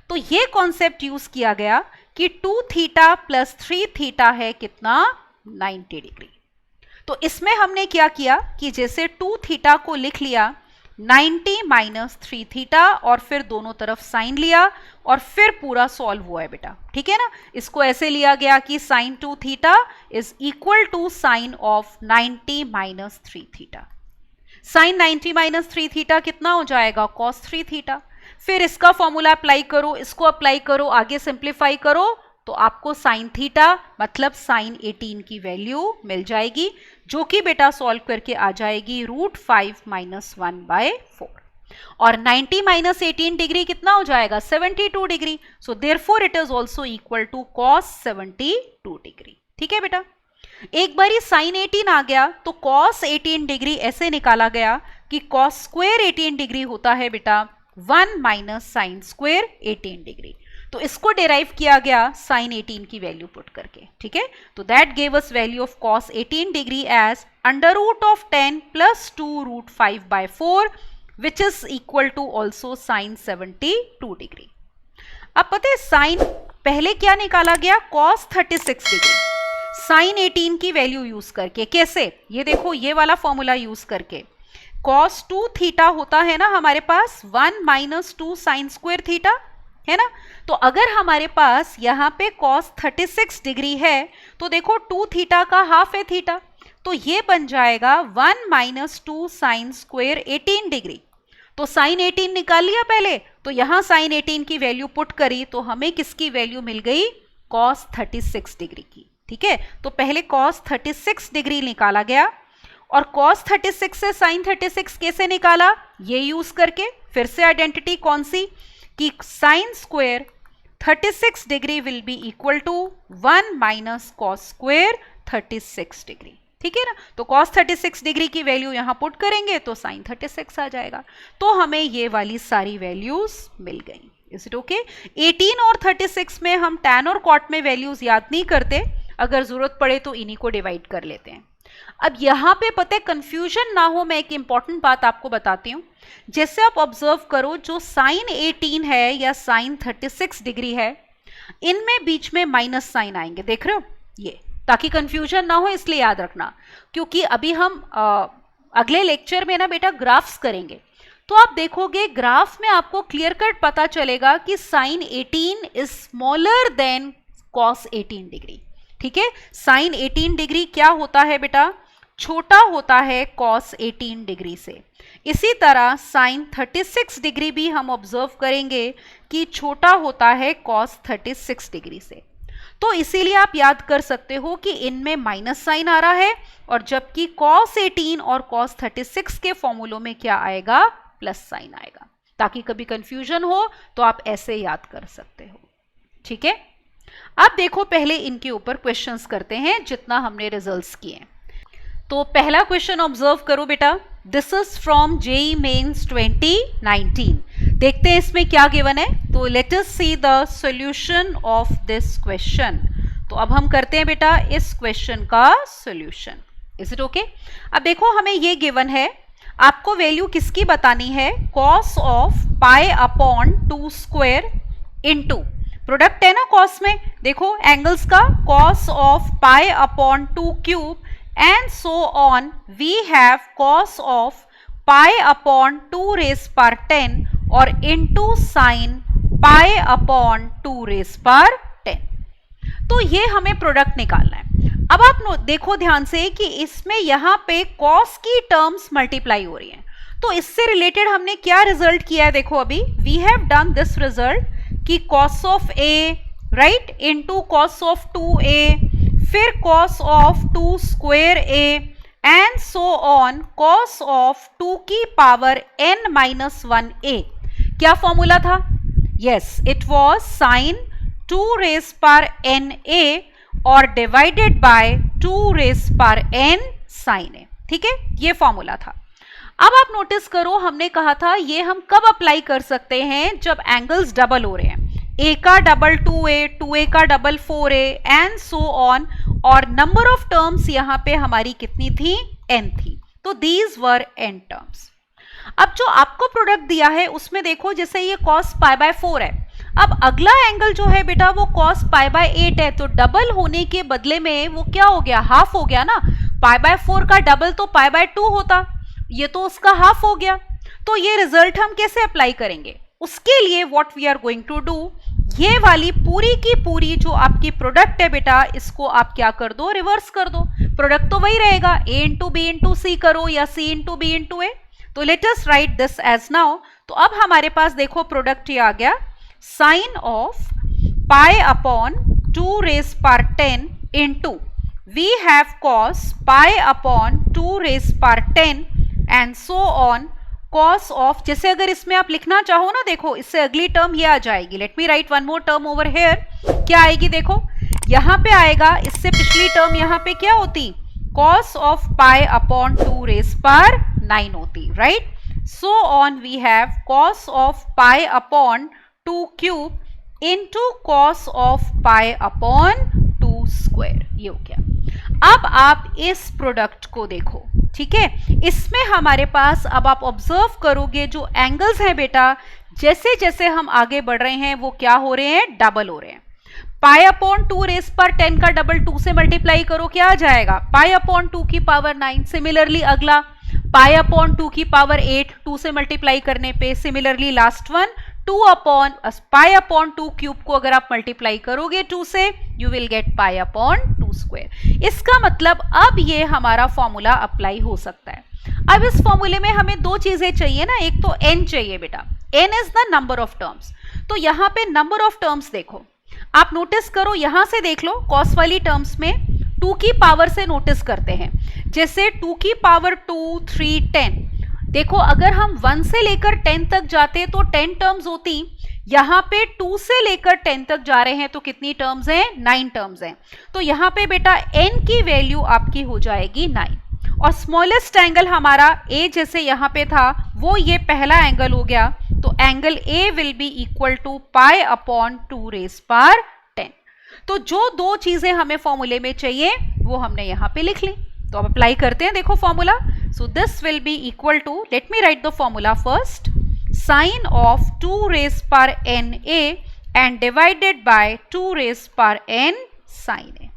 तो ये कॉन्सेप्ट यूज किया गया कि 2 थीटा + 3 थीटा है कितना, 90 डिग्री। तो इसमें हमने क्या किया कि जैसे 2 थीटा को लिख लिया 90 - 3 थीटा, और फिर दोनों तरफ साइन लिया और फिर पूरा सॉल्व हुआ है बेटा। ठीक है ना, इसको ऐसे लिया गया कि sin 2 theta is equal to sine of 90 - 3 theta. sin 90 - 3 theta कितना हो जाएगा, cos 3 थीटा। फिर इसका फॉर्मूला अप्लाई करो, इसको अप्लाई करो, आगे सिंप्लीफाई करो, तो आपको sin थीटा मतलब sin 18 की वैल्यू मिल जाएगी, जो कि बेटा सॉल्व करके आ जाएगी √5 - 1/4। और 90 - 18 डिग्री कितना हो जाएगा, 72 degree. So therefore it is also equal to cos 72 degree. ठीक है बेटा, एक बारी sin 18 आ गया तो cos 18 डिग्री ऐसे निकाला गया कि cos स्क्वायर 18 डिग्री होता है बेटा 1 - sin स्क्वायर 18 डिग्री। तो इसको डिराइव किया गया sin 18 की वैल्यू पुट करके। ठीक है, तो that gave us value of cos 18 degree as √10 + 2 √5/4 which is equal to also sin 72 degree. अब पता है साइन पहले क्या निकाला गया, cos 36 डिग्री sin 18 की वैल्यू यूज करके। कैसे, ये देखो ये वाला फॉर्मूला यूज करके। cos 2 थीटा होता है ना हमारे पास 1 - 2 sin स्क्वायर थीटा, है ना। तो अगर हमारे पास यहाँ पे cos 36 डिग्री है तो देखो 2 थीटा का हाफ है थीटा, तो ये बन जाएगा 1 - 2 sin स्क्वायर 18 डिग्री। तो sin 18 निकाल लिया पहले, तो यहाँ sin 18 की वैल्यू पुट करी तो हमें किसकी वैल्यू मिल गई, cos 36 डिग्री की। ठीक है, तो पहले cos 36 डिग्री निकाला गया, और cos 36 से sin 36 कैसे निकाला, ये यूज करके। फिर से आइडेंटिटी कौन सी, कि sin square 36 degree will be equal to 1 - cos square 36 degree. ठीक है ना, तो cos 36 डिग्री की वैल्यू यहां पुट करेंगे तो sin 36 आ जाएगा। तो हमें ये वाली सारी वैल्यूज मिल गई। Is it okay? 18 और 36 में हम tan और cot में वैल्यूज याद नहीं करते, अगर जरूरत पड़े तो इन्हीं को डिवाइड कर लेते हैं। अब यहाँ पे पता है कंफ्यूजन ना हो, मैं एक इंपॉर्टेंट बात आपको बताती हूँ। जैसे आप ऑब्जर्व करो जो sin 18 है या sin 36 डिग्री है, इनमें बीच में माइनस साइन आएंगे, देख रहे हो ये, ताकि कंफ्यूजन ना हो इसलिए याद रखना। क्योंकि अभी हम अगले लेक्चर में ना बेटा ग्राफ्स करेंगे, तो आप देखोगे ग्राफ में आपको क्लियर कट पता चलेगा कि sin 18 is smaller than cos 18 degree. ठीक है, sin 18 डिग्री क्या होता है बेटा, छोटा होता है cos 18 डिग्री से। इसी तरह sin 36 डिग्री भी हम ऑब्जर्व करेंगे कि छोटा होता है cos 36 डिग्री से। तो इसीलिए आप याद कर सकते हो कि इनमें माइनस साइन आ रहा है, और जबकि cos 18 और cos 36 के फॉर्मूलों में क्या आएगा, प्लस साइन आएगा, ताकि कभी कंफ्यूजन हो तो आप ऐसे याद कर सकते हो। ठीक है, अब देखो पहले इनके ऊपर क्वेश्चंस करते हैं जितना हमने रिजल्ट्स किए। तो पहला क्वेश्चन ऑब्जर्व करो बेटा, this is from JEE mains 2019। देखते हैं इसमें क्या गिवन है। तो let us see the solution of this question. तो अब हम करते हैं बेटा इस क्वेश्चन का सॉल्यूशन। Is it okay? अब देखो हमें ये गिवन है, आपको वैल्यू किसकी बतानी है, cos of pi upon 2 square into product है ना कॉस में, देखो एंगल्स का cos of pi upon 2 cube and so on, we have cos of pi upon 2 raise पर 10 और into sine pi upon 2 raise पर 10। तो ये हमें प्रोडक्ट निकालना है। अब आप देखो ध्यान से कि इसमें यहां पे कॉस की टर्म्स मल्टीप्लाई हो रही हैं, तो इससे रिलेटेड हमने क्या रिजल्ट किया है, देखो अभी we have done this result कि cos of A right into cos of 2a, फिर cos of 2 square A and so on cos of 2 की पावर n माइनस 1a। क्या फॉर्मूला था? Yes, it was sine 2 raise पर n a और divided by 2 raise पर n sine a। ठीक है, ये फॉर्मूला था। अब आप नोटिस करो, हमने कहा था ये हम कब अप्लाई कर सकते हैं, जब एंगल्स डबल हो रहे हैं, a का डबल 2a, 2a का double 4a and so on, और नंबर ऑफ टर्म्स यहां पे हमारी कितनी थी, n थी, तो दीज वर n टर्म्स। अब जो आपको प्रोडक्ट दिया है उसमें देखो, जैसे ये cos पाई बाय 4 है, अब अगला एंगल जो है बेटा वो cos पाई बाय 8 है, तो डबल होने के बदले में वो क्या हो गया, हाफ हो गया ना। पाई बाय 4 का डबल तो पाई बाय 2 होता, ये तो उसका हाफ हो गया। तो ये रिजल्ट हम कैसे अप्लाई करेंगे, उसके लिए what we are going to do, ये वाली पूरी की पूरी जो आपकी प्रोडक्ट है बेटा, इसको आप क्या कर दो, रिवर्स कर दो। प्रोडक्ट तो वही रहेगा, a into B into C करो या c into B into A. तो let us write this as now. तो अब हमारे पास देखो प्रोडक्ट ये आ गया, sine of pi upon 2 raise पर 10 into we have cos pi upon 2 raise पर 10 and so on cos of, जैसे अगर इसमें आप लिखना चाहो ना, देखो इससे अगली टर्म ये आ जाएगी, late me right one more term over here. क्या आएगी देखो, यहां पे आएगा, इससे पिछली टर्म यहां पे क्या होती, cos of pi upon 2 raise पर 9 होती, right. So on we have cos of pi upon 2 cube into cos of pi upon 2 square, ये हो गया। अब आप इस प्रोडक्ट को देखो, ठीक है, इसमें हमारे पास, अब आप ऑब्जर्व करोगे जो एंगल्स हैं बेटा, जैसे जैसे हम आगे बढ़ रहे हैं वो क्या हो रहे हैं, डबल हो रहे हैं। पाई अपॉन 2 रेज पर 10 का डबल 2 से मल्टीप्लाई करो, क्या आ जाएगा, पाई अपॉन 2 की पावर 9। सिमिलरली अगला पाई अपॉन 2 की पावर 8, 2 से मल्टीप्लाई करने पे। Similarly last one 2 upon pi upon 2 cube को अगर आप मल्टीप्लाई करोगे 2 से, you will get pi upon 2 square. इसका मतलब अब ये हमारा फॉर्मूला अप्लाई हो सकता है। अब इस फॉर्मूले में हमें दो चीजें चाहिए ना, एक तो n चाहिए बेटा, n is the number of terms. तो यहाँ पे नंबर ऑफ टर्म्स देखो, आप नोटिस करो, यहां से देख लो, कॉस वाली टर्म्स में 2 की पावर से नोटिस करते हैं, जैसे 2 की पावर 2, 3, 10। देखो अगर हम 1 से लेकर 10 तक जाते तो 10 टर्म्स होती, यहां पे 2 से लेकर 10 तक जा रहे हैं तो कितनी टर्म्स हैं, 9 टर्म्स हैं। तो यहां पे बेटा n की वैल्यू आपकी हो जाएगी 9, और स्मॉलेस्ट एंगल हमारा a जैसे यहां पे था वो ये पहला एंगल हो गया, तो angle a will be equal to pi upon 2 raise पर 10। तो जो दो चीजें हमें फॉर्मूले में चाहिए वो हमने यहां पे लिख ली। तो अब अप्लाई करते हैं, देखो formula. So this will be equal to, let me write the formula first, sine of 2 raise पर n a and divided by 2 raise पर n sine a।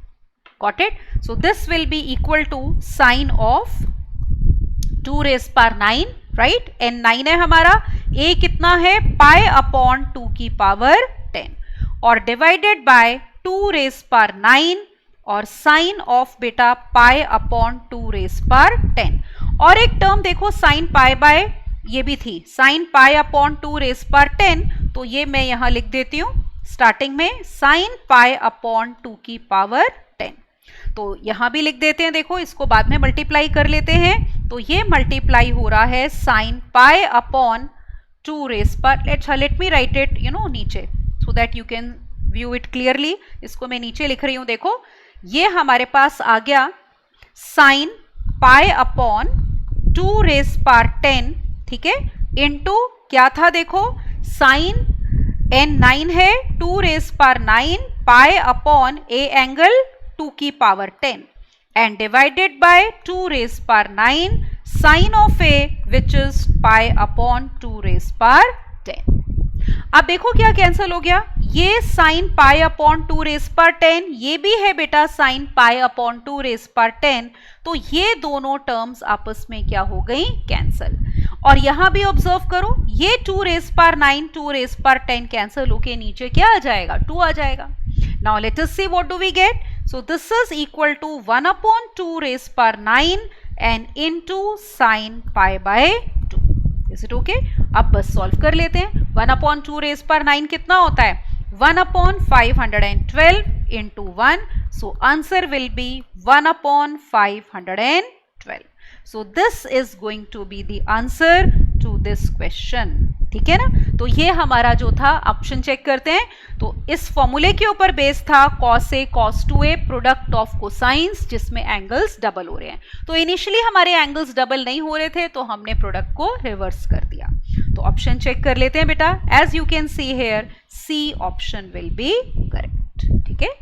Got it? So this will be equal to sine of 2 raised पर 9, right? n 9 है हमारा, a कितना है, पाई upon 2 की power 10 और divided by 2 raise पर 9 और साइन ऑफ बेटा पाई अपॉन 2 रेज पर 10। और एक टर्म देखो साइन पाई बाय, ये भी थी साइन पाई अपॉन 2 रेज पर 10, तो ये मैं यहां लिख देती हूं स्टार्टिंग में, साइन पाई अपॉन 2 की पावर 10। तो यहां भी लिख देते हैं, देखो इसको बाद में मल्टीप्लाई कर लेते हैं, तो ये मल्टीप्लाई हो रहा है साइन पाई अपॉन 2 रेज पर, लेट मी राइट इट नीचे so that you can view it clearly. इसको मैं नीचे लिख रही हूं, देखो ये हमारे पास आ गया साइन पाई अपॉन 2 रेज पर 10, ठीक है, इनटू क्या था, देखो साइन n 9 है, 2 रेज पर 9 पाई अपॉन a एंगल 2 की power 10 and divided by 2 raised power 9 sin of a which is pi upon 2 raised power 10. अब देखो क्या कैंसिल हो गया, ये साइन पाई अपॉन 2 रेज पर 10, ये भी है बेटा साइन पाई अपॉन 2 रेज पर 10, तो ये दोनों टर्म्स आपस में क्या हो गई, कैंसिल. और यहां भी ऑब्जर्व करो, ये 2 रेज पर 9 2 रेज पर 10 कैंसिल होके नीचे क्या आ जाएगा, 2 आ जाएगा. Now let us see what do we get. So this is equal to 1 upon 2 raise पर 9 and into sine pi by 2. Is it okay? अब बस सॉल्व कर लेते हैं. 1 अपॉन 2 रेज पर 9 कितना होता है, 1 upon 512 into 1. So answer will be 1 upon 512. So this is going to be the answer to this question. ठीक है ना. तो ये हमारा जो था, ऑप्शन चेक करते हैं. तो इस फॉर्मूले के ऊपर बेस था cos a cos 2a product of cosines जिसमें एंगल्स डबल हो रहे हैं. तो इनिशियली हमारे एंगल्स डबल नहीं हो रहे थे तो हमने प्रोडक्ट को रिवर्स कर दिया. तो ऑप्शन चेक कर लेते हैं बेटा. As you can see here C option will be correct. ठीक है.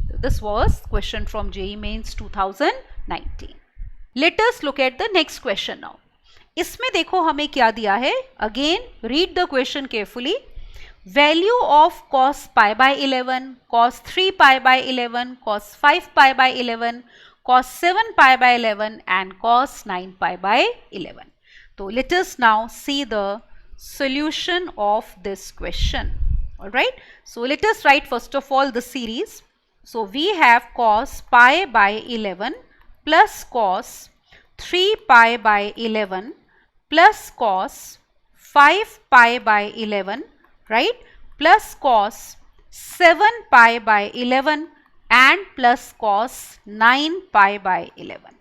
तो this was question from JEE mains 2019. Let us look at the next question now. इसमें देखो हमें क्या दिया है. Again read the question carefully. Value of cos pi by 11, cos 3 pi by 11, cos 5 pi by 11, cos 7 pi by 11 and cos 9 pi by 11. So let us now see the solution of this question. All right. So let us write first of all the series. So we have cos pi by 11 plus cos 3 pi by 11 plus cos 5 pi by 11, right, plus cos 7 pi by 11 and plus cos 9 pi by 11.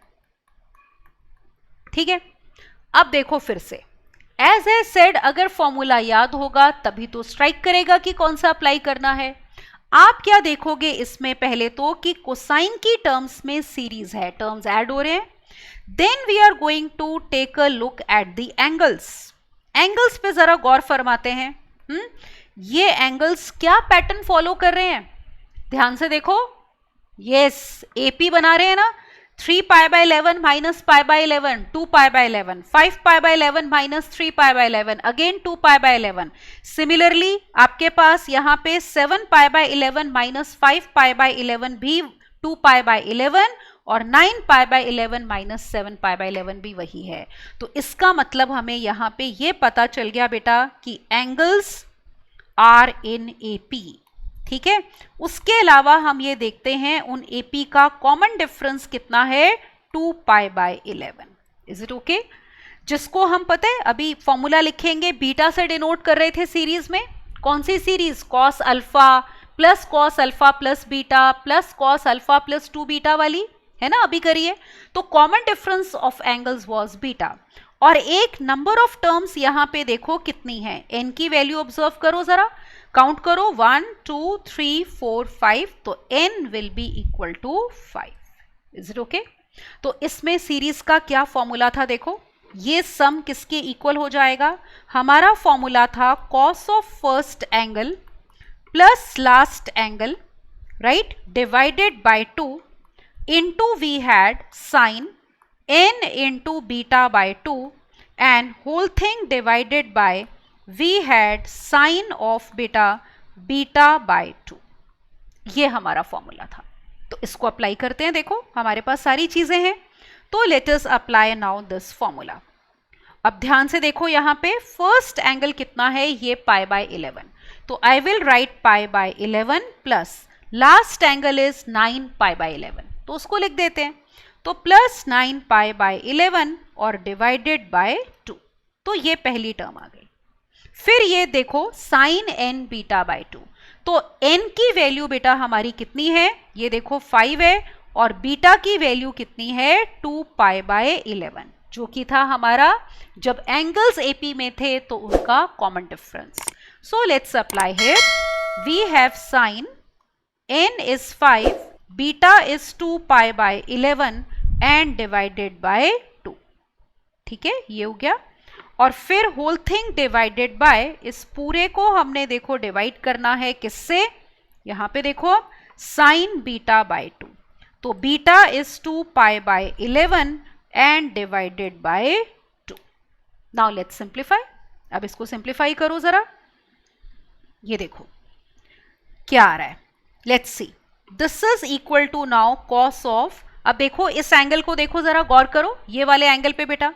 ठीक है. अब देखो फिर से, as a said अगर formula याद होगा तभी तो स्ट्राइक करेगा कि कौन सा अप्लाई करना है. आप क्या देखोगे इसमें पहले तो कि कोसाइन की टर्म्स में सीरीज है, टर्म्स ऐड हो रहे हैं. Then we are going to take a look at the angles. Angles पे जरा गौर फरमाते हैं. ये एंगल्स क्या पैटर्न फॉलो कर रहे हैं, ध्यान से देखो. यस, एपी बना रहे हैं ना. 3 पाई by 11 minus pi by 11, 2 pi by 11, 5 pi by 11 minus 3 pi by 11, again 2 pi by 11. Similarly आपके पास यहाँ पे 7 पाई बाय 11 माइनस 5 पाई बाय 11 भी 2 पाई बाय 11 और 9 पाई बाय 11 माइनस 7 पाई बाय 11 भी वही है. तो इसका मतलब हमें यहाँ पे ये पता चल गया बेटा कि एंगल्स आर इन एपी. ठीक है. उसके अलावा हम ये देखते हैं उन एपी का कॉमन डिफरेंस कितना है, 2 pi by 11. Is it okay? जिसको हम पता है अभी फॉर्मूला लिखेंगे, बीटा से डिनोट कर रहे थे सीरीज में. कौन सी series? Cos alpha plus beta plus cos alpha plus 2 beta वाली है ना, अभी करिए. तो common difference of angles was beta. और एक नंबर ऑफ टर्म्स यहाँ पे देखो कितनी है, एन की वैल्यू ऑब्जर्व करो जरा, काउंट करो 1 2 3 4 5. तो n will be equal to 5. Is it okay? तो इसमें सीरीज का क्या फॉर्मूला था देखो, ये सम किसके इक्वल हो जाएगा, हमारा फॉर्मूला था cos of first angle plus last angle, right, divided by 2 into we had sin n into beta by 2 and whole thing divided by we had sin of beta by 2. ये हमारा formula था. तो इसको apply करते हैं. देखो हमारे पास सारी चीजें हैं. तो let us apply now this formula. अब ध्यान से देखो यहाँ पे फर्स्ट एंगल कितना है, ये पाई बाय 11. तो I will write pi by 11 plus last angle is 9 pi by 11. तो उसको लिख देते हैं. तो प्लस 9 पाई बाय 11 और डिवाइडेड बाय 2. तो ये पहली टर्म आ गई. फिर ये देखो साइन n बीटा बाय 2. तो n की वैल्यू बेटा हमारी कितनी है, ये देखो 5 है, और बीटा की वैल्यू कितनी है, 2 पाई बाय 11, जो कि था हमारा जब एंगल्स एपी में थे तो उनका common difference. So let's apply here. We have sine n is 5, beta is 2 pi by 11 and divided by 2. ठीक है, ये हो गया. और फिर होल थिंग डिवाइडेड बाय, इस पूरे को हमने देखो डिवाइड करना है किससे, यहां पे देखो साइन बीटा बाय 2. तो beta is 2 pi by 11 and divided by 2. Now let's simplify. अब इसको सिंप्लीफाई करो जरा. ये देखो क्या आ रहा है. Let's see. This is equal to now cos of. अब देखो इस एंगल को देखो जरा, गौर करो ये वाले एंगल पे बेटा.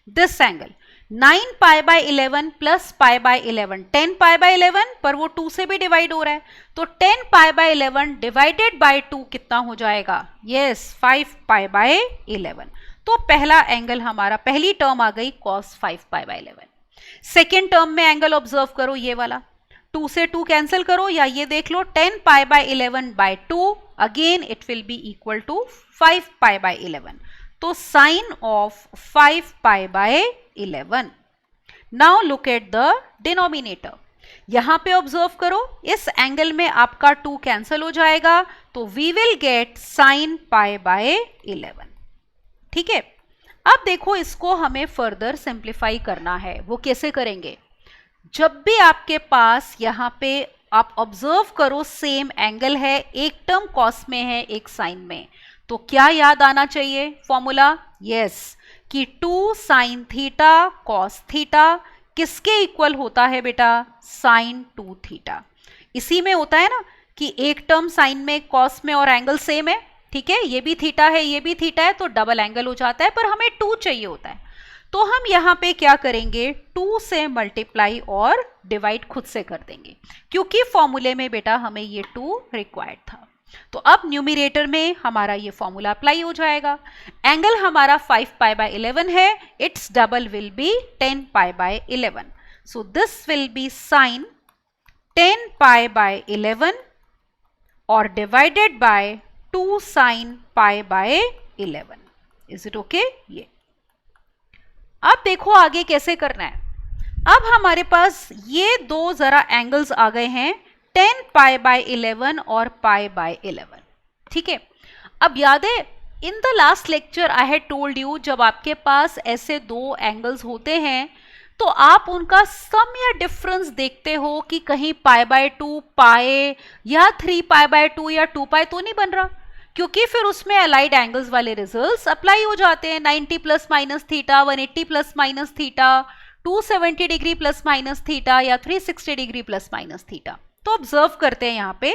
This angle 9 pi by 11 plus pi by 11, 10 pi by 11, पर वो 2 से भी डिवाइड हो रहा है. तो 10 पाई बाय 11 डिवाइडेड बाय 2 कितना हो जाएगा? Yes, 5 pi by 11. तो पहला एंगल हमारा, पहली टर्म आ गई cos 5 pi by 11. Second term में एंगल ऑब्जर्व करो, ये वाला 2 से 2 कैंसिल करो, या ये देख लो 10 pi by 11 by 2, again it will be equal to 5 pi by 11. तो sine of 5 pi by 11. Now look at the denominator. यहां पे ऑब्जर्व करो, इस एंगल में आपका 2 कैंसिल हो जाएगा, तो we will get sine pi by 11. ठीक है. अब देखो इसको हमें फर्दर सिंप्लीफाई करना है. वो कैसे करेंगे? जब भी आपके पास यहां पे आप ऑब्जर्व करो सेम एंगल है, एक टर्म कॉस में है एक साइन में, तो क्या याद आना चाहिए फॉर्मूला? यस, कि 2 साइन थीटा कॉस थीटा किसके इक्वल होता है बेटा? Sine 2 theta. इसी में होता है ना कि एक टर्म साइन में कॉस में और एंगल सेम है. ठीक है, ये भी थीटा है ये भी थीटा है, तो डबल एंगल हो जाता है, पर हमें 2 चाहिए होता है. तो हम यहां पे क्या करेंगे? 2 से मल्टीप्लाई और डिवाइड खुद से कर देंगे, क्योंकि फॉर्मूले में बेटा हमें ये 2 रिक्वायर्ड था. तो अब न्यूमरेटर में हमारा ये फॉर्मूला अप्लाई हो जाएगा. एंगल हमारा 5 पाई बाय 11 है, it's double will be 10 pi by 11. So this will be sine 10 pi by 11 और divided by 2 sine pi by 11. Is it okay? ये अब देखो आगे कैसे करना है. अब हमारे पास ये दो जरा एंगल्स आ गए हैं, 10 पाई बाय 11 और पाई बाय 11. ठीक है. अब याद है in the last lecture I had told you, जब आपके पास ऐसे दो एंगल्स होते हैं तो आप उनका सम या डिफरेंस देखते हो कि कहीं पाई बाय 2 पाई या 3 पाई बाय 2 या 2 पाई तो नहीं बन रहा, क्योंकि फिर उसमें अलाइड एंगल्स वाले रिजल्ट्स अप्लाई हो जाते हैं. 90 plus minus theta, 180 plus minus theta, 270 degree plus minus theta या 360 डिग्री प्लस माइनस थीटा. तो ऑब्जर्व करते हैं यहाँ पे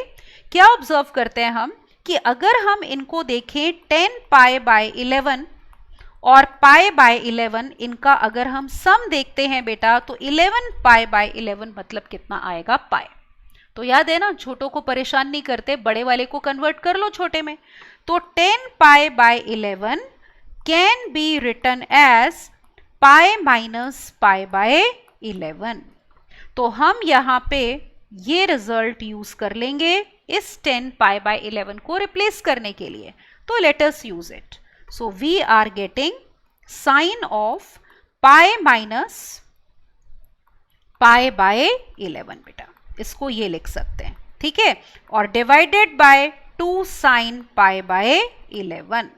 क्या ऑब्जर्व करते हैं हम कि अगर हम इनको देखें 10 पाई बाय 11 और पाई बाय 11, इनका अगर हम सम देखते हैं बेटा तो 11 पाई बाय 11 मतलब कितना आएगा? पाई. तो याद है ना, छोटों को परेशान नहीं करते, बड़े वाले को कन्वर्ट कर लो छोटे में. तो 10 pi by 11 can be written as pi minus pi by 11. तो हम यहाँ पे ये रिजल्ट यूज कर लेंगे इस 10 पाई बाय 11 को रिप्लेस करने के लिए. तो let us use it. So we are getting sine of pi minus pi by 11 बेटा, इसको ये लिख सकते हैं. ठीक है. और divided by 2 sine pi by 11.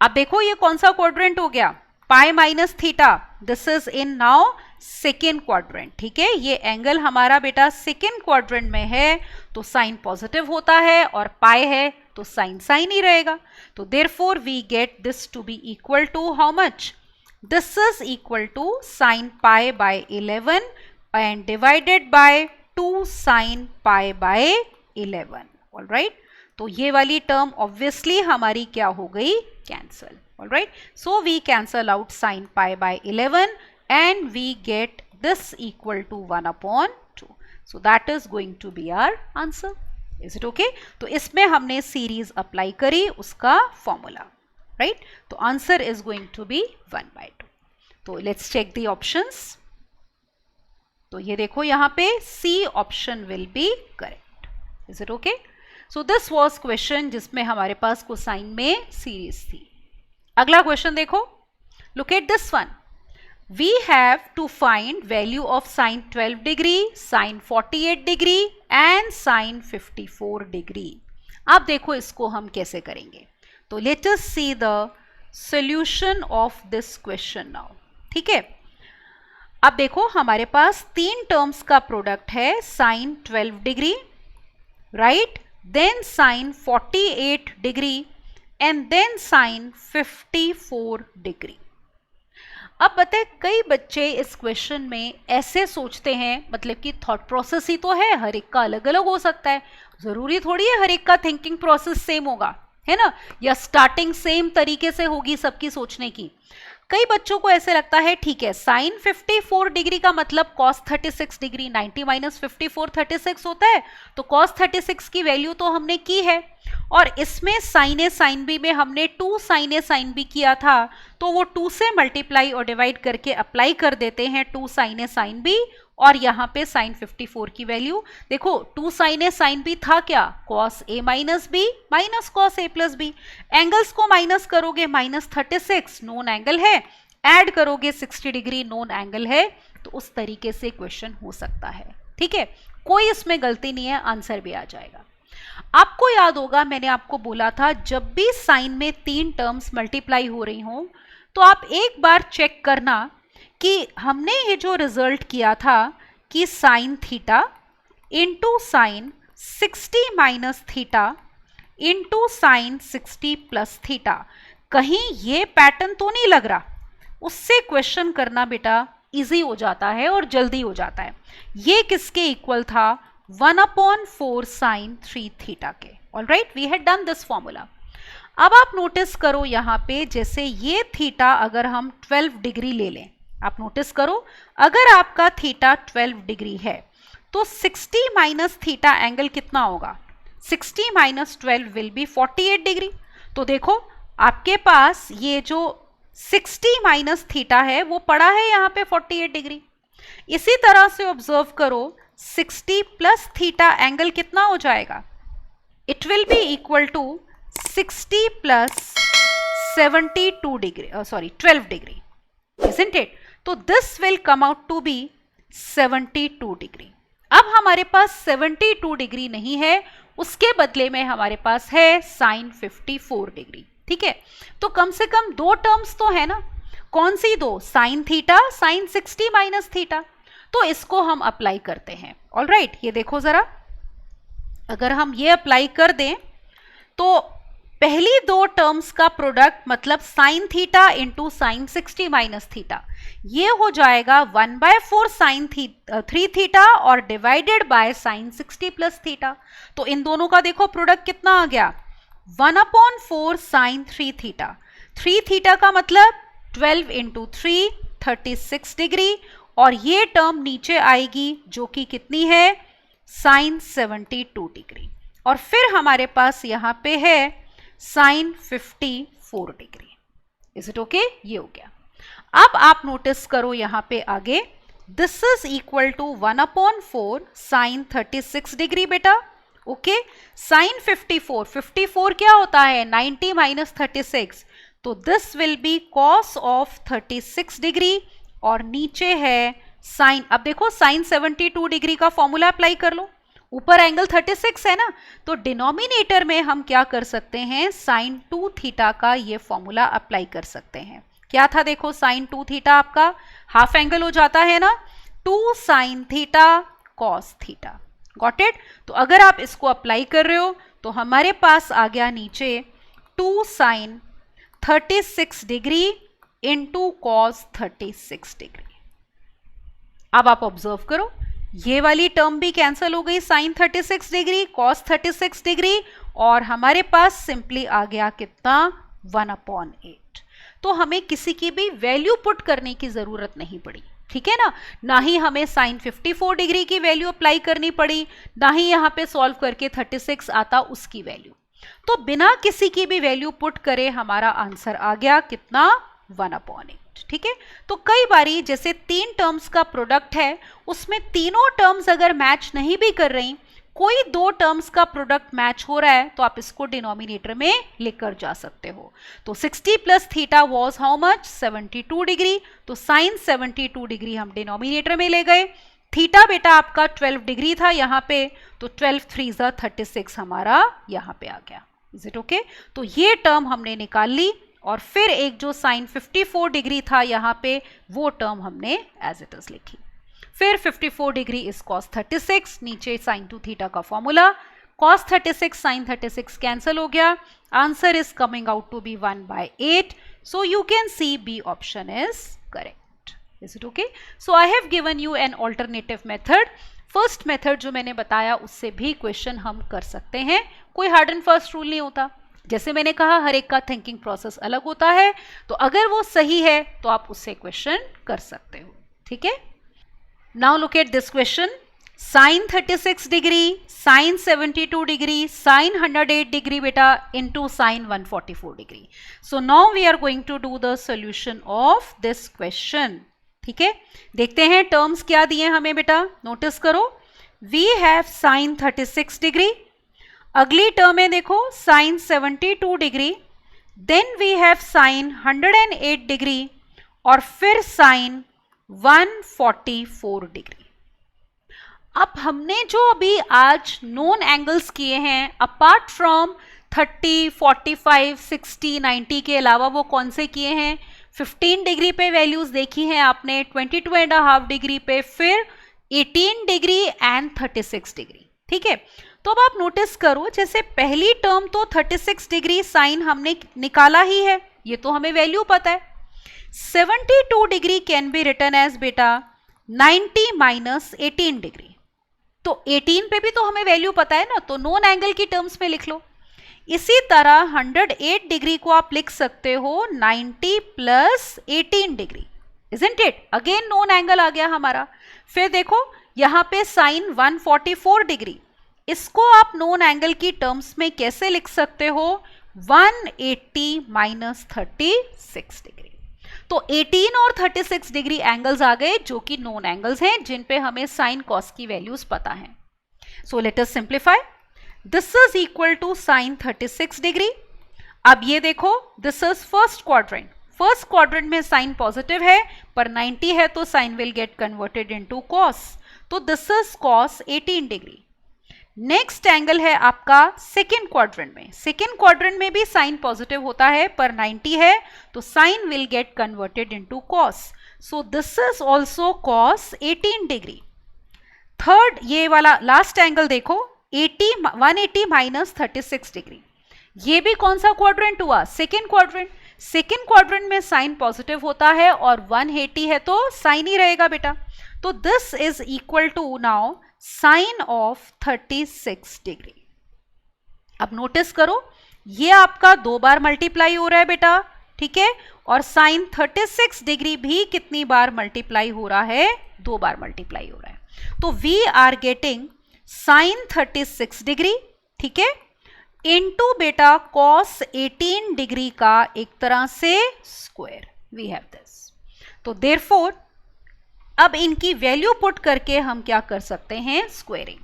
अब देखो ये कौन सा क्वाड्रेंट हो गया? Pi minus theta. This is in now second quadrant. ठीक है, ये एंगल हमारा बेटा सेकेंड क्वाड्रेंट में है, तो साइन पॉजिटिव होता है, और पाई है तो साइन साइन ही रहेगा. तो therefore we get this to be equal to how much? This is equal to sine pi by 11 and divided by 2 sine pi by 11. Alright. तो ये वाली टर्म ऑब्वियसली हमारी क्या हो गई? Cancel. Alright. So we cancel out sine pi by 11 and we get this equal to 1 upon 2. So that is going to be our answer. Is it okay? तो इसमें हमने सीरीज अप्लाई करी उसका formula. Right. तो answer is going to be 1 by 2. तो let's check the options. तो ये देखो यहाँ पे C option will be correct. Is it okay? So this was question जिसमें हमारे पास कोसाइन में सीरीज थी. अगला क्वेश्चन देखो. Look at this one. We have to find value of sine 12 degree, sine 48 degree and sine 54 degree. अब देखो इसको हम कैसे करेंगे. तो let us see the solution of this question now. ठीक है. अब देखो हमारे पास 3 टर्म्स का प्रोडक्ट है, sine 12 degree, right? Then sine 48 degree and then sine 54 degree. अब बताए कई बच्चे इस क्वेश्चन में ऐसे सोचते हैं, मतलब कि थॉट प्रोसेस ही तो है, हर एक का अलग अलग हो सकता है, जरूरी थोड़ी है हर एक का थिंकिंग प्रोसेस सेम होगा, है ना, या स्टार्टिंग सेम तरीके से होगी सबकी सोचने की। कई बच्चों को ऐसे लगता है ठीक है साइन 54 डिग्री का मतलब कॉस 36 डिग्री, 90 माइनस 54 36 होता है, तो कॉस 36 की वैल्यू तो हमने की है, और इसमें साइन ए साइन बी में हमने 2 साइन ए साइन बी किया था, तो वो 2 से मल्टीप्लाई और डिवाइड करके अप्लाई कर देते हैं 2 साइन ए साइन बी, और यहाँ पे साइन 54 की वैल्यू देखो 2 साइन ए साइन बी था क्या, cos A minus B minus cos A plus B, angles को माइनस करोगे माइनस 36 नोन एंगल है, ऐड करोगे 60 डिग्री नोन एंगल है, तो उस तरीके से क्वेश्चन हो सकता है। ठीक है, कोई इसमें गलती नहीं है, आंसर भी आ जाएगा। आपको याद होगा मैंने आपको बोला था जब भी साइन में 3 टर्म्स मल्टीप्लाई हो रही हो तो आप एक बार चेक करना कि हमने ये जो रिजल्ट किया था कि sine theta into sine 60 minus theta into sine 60 plus theta, कहीं ये पैटर्न तो नहीं लग रहा, उससे क्वेश्चन करना बेटा इजी हो जाता है और जल्दी हो जाता है। ये किसके इक्वल था, 1/4 साइन 3 थीटा के। Alright, we had done this formula. अब आप नोटिस करो यहाँ पे जैसे ये थीटा अगर हम 12 डिग्री ले लें, आप नोटिस करो अगर आपका थीटा 12 डिग्री है तो 60 माइनस थीटा एंगल कितना होगा, 60 माइनस 12 विल बी 48 डिग्री। तो देखो आपके पास ये जो 60 माइनस थीटा है वो पड़ा है यहाँ पे 48 डिग्री। इसी तरह से ऑब्जर्व करो 60 प्लस थीटा एंगल कितना हो जाएगा, it will be equal to 60 plus 72 degree, sorry 12 degree, isn't it? तो this will come out to be 72 degree. अब हमारे पास 72 डिग्री नहीं है, उसके बदले में हमारे पास है साइन 54 डिग्री। ठीक है, तो कम से कम 2 टर्म्स तो है ना, कौन सी 2, sine theta sine 60 minus theta, तो इसको हम अप्लाई करते हैं। ऑलराइट, ये देखो जरा, अगर हम ये अप्लाई कर दें तो पहली 2 टर्म्स का प्रोडक्ट मतलब sine theta into sine 60 minus theta, ये हो जाएगा 1/4 साइन 3 थीटा और divided by sine 60 plus theta. तो इन दोनों का देखो प्रोडक्ट कितना आ गया, 1/4 साइन 3 थीटा, 3 थीटा का मतलब 12 इंटू 3 36 डिग्री, और ये टर्म नीचे आएगी जो कि कितनी है, साइन 72 डिग्री, और फिर हमारे पास यहाँ पे है sine 54 degree. Is it okay, ये हो गया। अब आप नोटिस करो यहाँ पे आगे, this is equal to 1/4 sine 36 degree बेटा। ओके, साइन 54 क्या होता है, 90 माइनस 36, तो this will be cos of 36 degree, और नीचे है साइन, अब देखो साइन 72 डिग्री का फॉर्मूला अप्लाई कर लो, ऊपर एंगल 36 है ना, तो डिनोमिनेटर में हम क्या कर सकते हैं, साइन 2 थीटा का ये फॉर्मूला अप्लाई कर सकते हैं। क्या था देखो, साइन 2 थीटा आपका हाफ एंगल हो जाता है ना, 2 sine theta cos theta. Got it? तो अगर आप इसको अप्लाई कर रहे हो तो हमारे पास आ गया नीचे 2 sine 36 degree into cos 36 degree. अब आप ऑब्जर्व करो ये वाली टर्म भी कैंसिल हो गई, साइन 36 डिग्री कॉस 36 डिग्री, और हमारे पास सिंपली आ गया कितना, 1/8। तो हमें किसी की भी वैल्यू पुट करने की जरूरत नहीं पड़ी, ठीक है ना, ना ही हमें साइन 54 डिग्री की वैल्यू अप्लाई करनी पड़ी, ना ही यहाँ पे सॉल्व करके 36 आता उसकी वैल्यू। तो बिना किसी की भी वैल्यू पुट करे हमारा आंसर आ गया कितना, 1/8। ठीक है, तो कई बारी जैसे 3 टर्म्स का प्रोडक्ट है, उसमें तीनों टर्म्स अगर मैच नहीं भी कर रही, कोई 2 टर्म्स का प्रोडक्ट मैच हो रहा है, तो आप इसको डिनोमिनेटर में लेकर जा सकते हो। तो 60 plus theta was how much, 72 degree, तो साइन 72 डिग्री हम डिनोमिनेटर में ले गए। थीटा बेटा आपका 12 डिग्री था यहाँ पे, तो 12 3 ज़ा 36 हमारा यहाँ पे आ गया। Is it okay? तो ये टर्म हमने निकाल ली, और फिर एक जो साइन 54 डिग्री था यहाँ पे, वो टर्म हमने एज इट इज लिखी। फिर 54 डिग्री इज कॉस 36, नीचे साइन 2 थीटा का फॉर्मूला, cos 36 sin 36 कैंसिल हो गया, answer is coming out to be 1/8. So you can see B option is correct. Is it okay? So I have given you an alternative method. First method जो मैंने बताया उससे भी question हम कर सकते हैं, कोई हार्ड एंड फास्ट रूल नहीं होता. जैसे मैंने कहा हर एक का थिंकिंग प्रोसेस अलग होता है, तो अगर वो सही है तो आप उससे क्वेश्चन कर सकते हो. ठीक है. Now look at this question. Sine 36 degree, sine 72 degree, sine 108 degree बेटा into sine 144 degree. So now we are going to do the solution of this question. ठीक है. देखते हैं टर्म्स क्या दिए हमें बेटा, नोटिस करो. वी हैव साइन 36 डिग्री, अगली टर्म है देखो sine 72 degree, then we have sine 108 degree और फिर साइन 144 डिग्री. अब हमने जो अभी आज नोन एंगल्स किए हैं अपार्ट फ्रॉम 30, 45, 60, 90 के अलावा वो कौन से किए हैं. 15 डिग्री पे वैल्यूज देखी हैं आपने, 22.5 डिग्री पे, फिर 18 डिग्री एंड 36 डिग्री. ठीक है. तो अब आप नोटिस करो, जैसे पहली टर्म तो 36 डिग्री साइन हमने निकाला ही है, ये तो हमें वैल्यू पता है. 72 degree can be written as बेटा 90 माइनस 18 डिग्री. तो 18 पे भी तो हमें वैल्यू पता है ना, तो नॉन एंगल की टर्म्स में लिख लो. इसी तरह 108 डिग्री को आप लिख सकते हो 90 प्लस 18 degree. Isn't it? Again known angle आ गया हमारा. फिर देखो यहां पे साइन 144 डिग्री, इसको आप नॉन एंगल की टर्म्स में कैसे लिख सकते हो, 180 माइनस 36 डिग्री. तो 18 और 36 डिग्री एंगल्स आ गए जो कि नोन एंगल्स हैं, जिन पे हमें साइन कॉस की वैल्यूज पता है. So let us simplify. This is equal to sine 36 degree. अब ये देखो this is first quadrant. First quadrant में साइन पॉजिटिव है पर 90 है तो sine will get converted into cos. तो this is cos 18 degree. Next angle है आपका सेकेंड क्वाड्रेंट में. सेकेंड क्वाड्रेंट में भी साइन पॉजिटिव होता है पर 90 है तो sine will get converted into cos. So this is also cos 18 degree. Third ये वाला लास्ट एंगल देखो 180 माइनस 36 डिग्री. ये भी कौन सा क्वाड्रेंट हुआ, सेकेंड क्वाड्रेंट. सेकेंड क्वाड्रेंट में साइन पॉजिटिव होता है और 180 है तो साइन ही रहेगा बेटा. तो this is equal to now sine of 36 degree. अब नोटिस करो ये आपका 2 बार मल्टीप्लाई हो रहा है बेटा. ठीक है. और साइन 36 डिग्री भी कितनी बार मल्टीप्लाई हो रहा है, 2 बार मल्टीप्लाई हो रहा है. तो we are getting sine 36 degree. ठीक है. इनटू बेटा कॉस 18 डिग्री का एक तरह से स्क्वायर. We have this. तो देयरफॉर अब इनकी वैल्यू पुट करके हम क्या कर सकते हैं, स्क्वेयरिंग.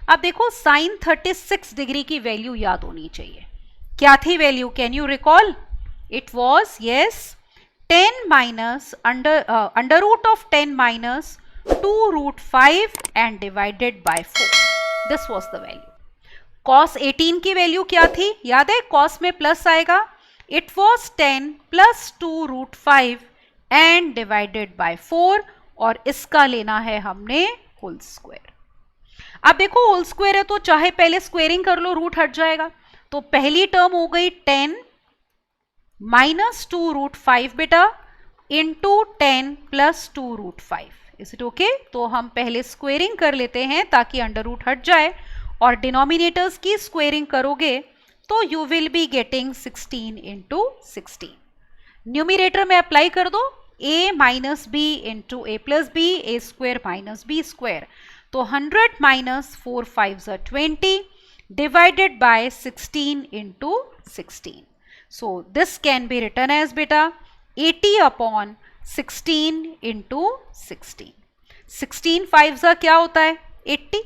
अब देखो साइन 36 डिग्री की वैल्यू याद होनी चाहिए. क्या थी value, can you recall? It was yes 10 minus under root of 10 minus 2 root 5 and divided by 4. This was the value. Cos 18 की वैल्यू क्या थी, याद है, कॉस में प्लस आएगा. It was 10 plus 2 root 5 and divided by 4 और इसका लेना है हमने होल स्क्वायर. अब देखो होल स्क्वायर है तो चाहे पहले स्क्वेयरिंग कर लो, रूट हट जाएगा. तो पहली टर्म हो गई 10 माइनस 2 रूट 5 बेटा into 10 plus 2 root 5. Is it okay? तो हम पहले स्क्वेयरिंग कर लेते हैं ताकि अंडर रूट हट जाए, और डिनोमिनेटर्स की स्क्वेयरिंग करोगे तो you will be getting 16 into 16. Numerator में अप्लाई कर दो a minus b into a plus b, a square minus b square. तो 100 minus 4 5 20 divided by 16 into 16. So this can be written as बेटा 80 upon 16 into 16. 16 5 क्या होता है, 80.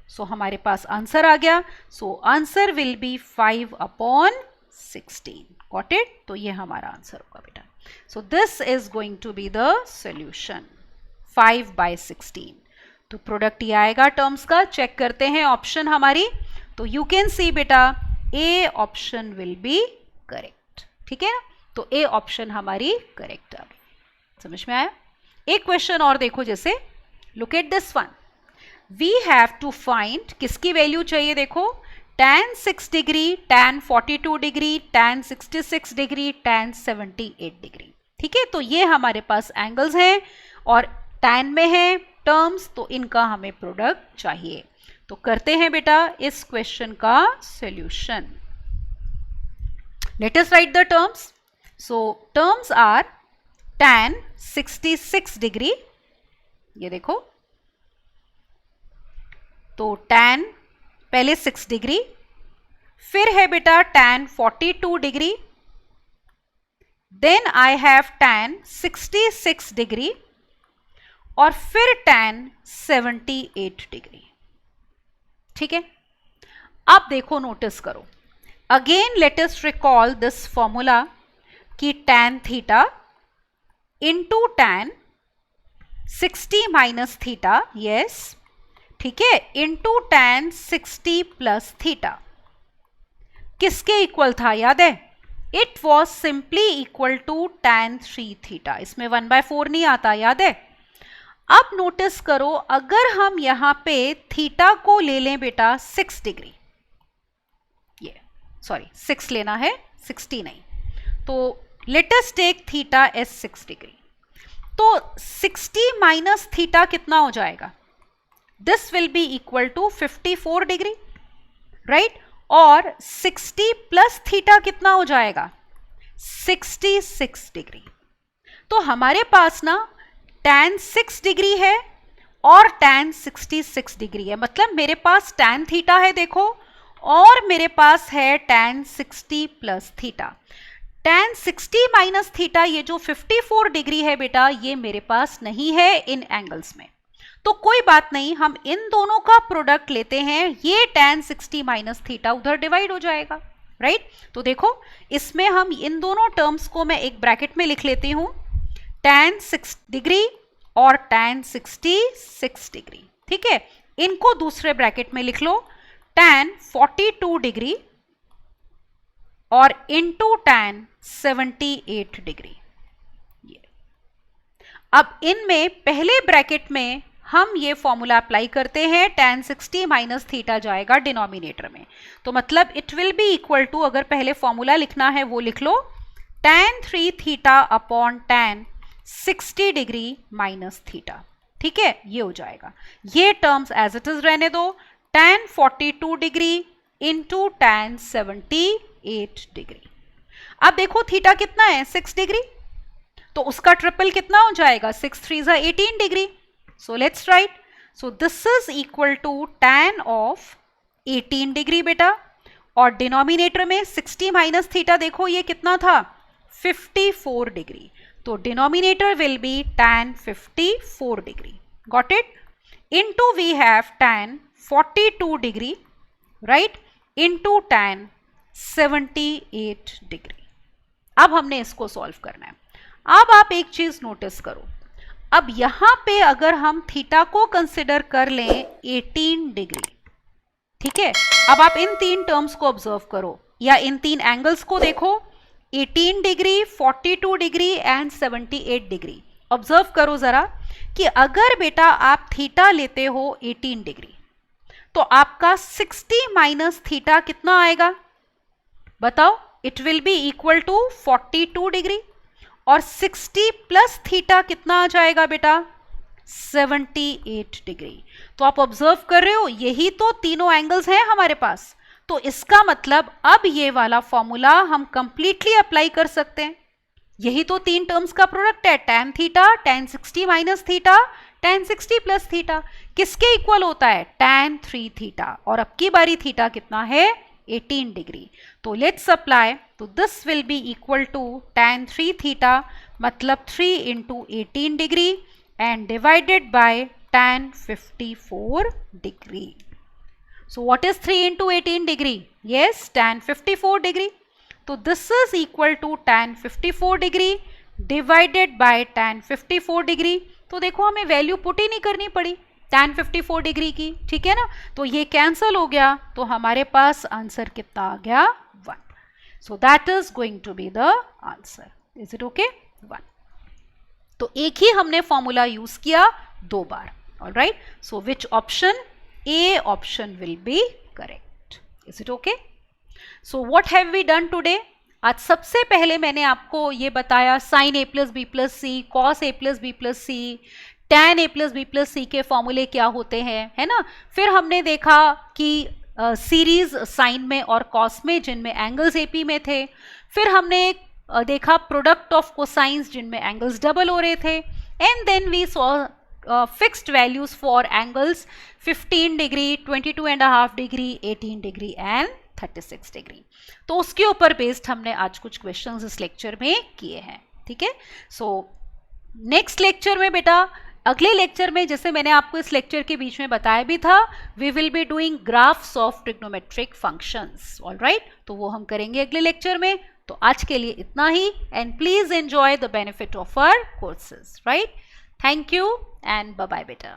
सो हमारे पास answer आ गया. So answer will be 5 upon 16. Got it? तो ये हमारा आंसर होगा बेटा. So this is going to be the solution 5/16. तो प्रोडक्ट ये आएगा टर्म्स का. चेक करते हैं ऑप्शन हमारी. तो यू कैन सी बेटा A option will be correct. ठीक है ना. तो ए ऑप्शन हमारी करेक्ट आ गई. समझ में आया? एक क्वेश्चन और देखो, जैसे look at this one. We have to find, किसकी वैल्यू चाहिए देखो, tan 6 degree, tan 42 degree, tan 66 degree, tan 78 degree. ठीक है, तो ये हमारे पास एंगल्स हैं और tan में है टर्म्स, तो इनका हमें प्रोडक्ट चाहिए। तो करते हैं बेटा इस क्वेश्चन का solution. Let us write the terms. So terms are tan 66 degree, ये देखो, तो tan पहले 6 डिग्री, फिर है बेटा tan 42 degree, then I have tan 66 degree और फिर tan 78 डिग्री। ठीक है, अब देखो, नोटिस करो, again let us recall this formula कि tan theta into tan 60 minus theta, yes, ठीक है, इंटू tan 60 प्लस थीटा किसके इक्वल था, याद है? It was simply equal to tan 3 theta. इसमें 1/4 नहीं आता, याद है? अब नोटिस करो, अगर हम यहां पे थीटा को ले लें बेटा 6 डिग्री, ये सॉरी 6 लेना है, 60 नहीं, तो let us take theta as 6 degree, तो 60 माइनस थीटा कितना हो जाएगा? This will be equal to 54 degree, right? और 60 प्लस थीटा कितना हो जाएगा? 66 डिग्री। तो हमारे पास ना tan 6 डिग्री है और tan 66 डिग्री है, मतलब मेरे पास tan थीटा है देखो, और मेरे पास है tan 60 plus theta. tan 60 minus theta, ये जो 54 डिग्री है बेटा, ये मेरे पास नहीं है इन एंगल्स में, तो कोई बात नहीं, हम इन दोनों का प्रोडक्ट लेते हैं, ये tan 60 माइनस थीटा उधर डिवाइड हो जाएगा, राइट? तो देखो, इसमें हम इन दोनों टर्म्स को मैं एक ब्रैकेट में लिख लेती हूं, tan 6 डिग्री और tan 66 डिग्री। ठीक है, इनको दूसरे ब्रैकेट में लिख लो, tan 42 डिग्री और इंटू tan 78 डिग्री। अब इनमें पहले ब्रैकेट में हम ये फॉर्मूला अप्लाई करते हैं, tan 60 माइनस थीटा जाएगा डिनोमिनेटर में, तो मतलब it will be equal to, अगर पहले फॉर्मूला लिखना है वो लिख लो, tan 3 theta upon tan 60 degree minus theta. ठीक है, ये हो जाएगा, ये टर्म्स एज इट इज रहने दो, tan 42 degree into tan 78 degree. अब देखो थीटा कितना है, 6 डिग्री, तो उसका ट्रिपल कितना हो जाएगा, 6 3 18 degree. So let's write. So this is equal to tan of 18 degree बेटा, और डिनोमिनेटर में 60 माइनस थीटा देखो ये कितना था, 54 डिग्री, तो denominator will be tan 54 degree, got it? Into we have tan 42 degree, right, into tan 78 degree. अब हमने इसको सॉल्व करना है। अब आप एक चीज नोटिस करो, अब यहां पे अगर हम थीटा को कंसिडर कर लें 18 डिग्री, ठीक है, अब आप इन तीन टर्म्स को ऑब्जर्व करो या इन तीन एंगल्स को देखो, 18 degree, 42 degree and 78 degree. Observe करो जरा कि अगर बेटा आप थीटा लेते हो 18 डिग्री, तो आपका 60 माइनस थीटा कितना आएगा, बताओ? It will be equal to 42 degree, और 60 प्लस थीटा कितना आ जाएगा बेटा, 78 डिग्री। तो आप ऑब्जर्व कर रहे हो, यही तो तीनों एंगल्स हैं हमारे पास, तो इसका मतलब अब ये वाला फॉर्मूला हम कंप्लीटली अप्लाई कर सकते हैं। यही तो तीन टर्म्स का प्रोडक्ट है, tan theta, tan 60 minus theta, tan 60 plus theta, किसके इक्वल होता है, tan 3 थीटा, और अब की बारी थीटा कितना है, 18 डिग्री। तो लेट्स अप्लाई, तो this will be equal to tan 3 theta, मतलब 3 into 18 degree and divided by tan 54 degree. So what is 3 into 18 degree? Yes, tan 54 degree. So this is equal to tan 54 degree divided by tan 54 degree. तो देखो हमें value put ही नहीं करनी पड़ी tan 54 degree की, ठीक है ना, तो ये कैंसल हो गया, तो हमारे पास आंसर कितना आ गया, 1. So that is going to be the answer. Is it okay? 1. तो एक ही हमने फॉर्मूला यूज किया 2 बार. All right. So which option? A option will be correct. Is it okay? So what have we done today? आज सबसे पहले मैंने आपको ये बताया sine A plus B plus c, cos A plus B plus c, tan a plus B plus c के फॉर्मूले क्या होते हैं, है ना। फिर हमने देखा कि सीरीज साइन में और कॉस में जिनमें एंगल्स एपी में थे। फिर हमने देखा प्रोडक्ट ऑफ कोसाइंस जिनमें एंगल्स डबल हो रहे थे। And then we saw fixed values for angles 15 degree, 22.5 degree, 18 degree and 36 degree. तो उसके ऊपर बेस्ड हमने आज कुछ क्वेश्चंस इस लेक्चर में किए हैं, ठीक है। सो नेक्स्ट लेक्चर में बेटा, अगले लेक्चर में, जैसे मैंने आपको इस लेक्चर के बीच में बताया भी था, we will be doing graphs of trigonometric functions, alright. तो वो हम करेंगे अगले लेक्चर में। तो आज के लिए इतना ही, and please enjoy the benefit of our courses, right. Thank you and bye bye बेटा।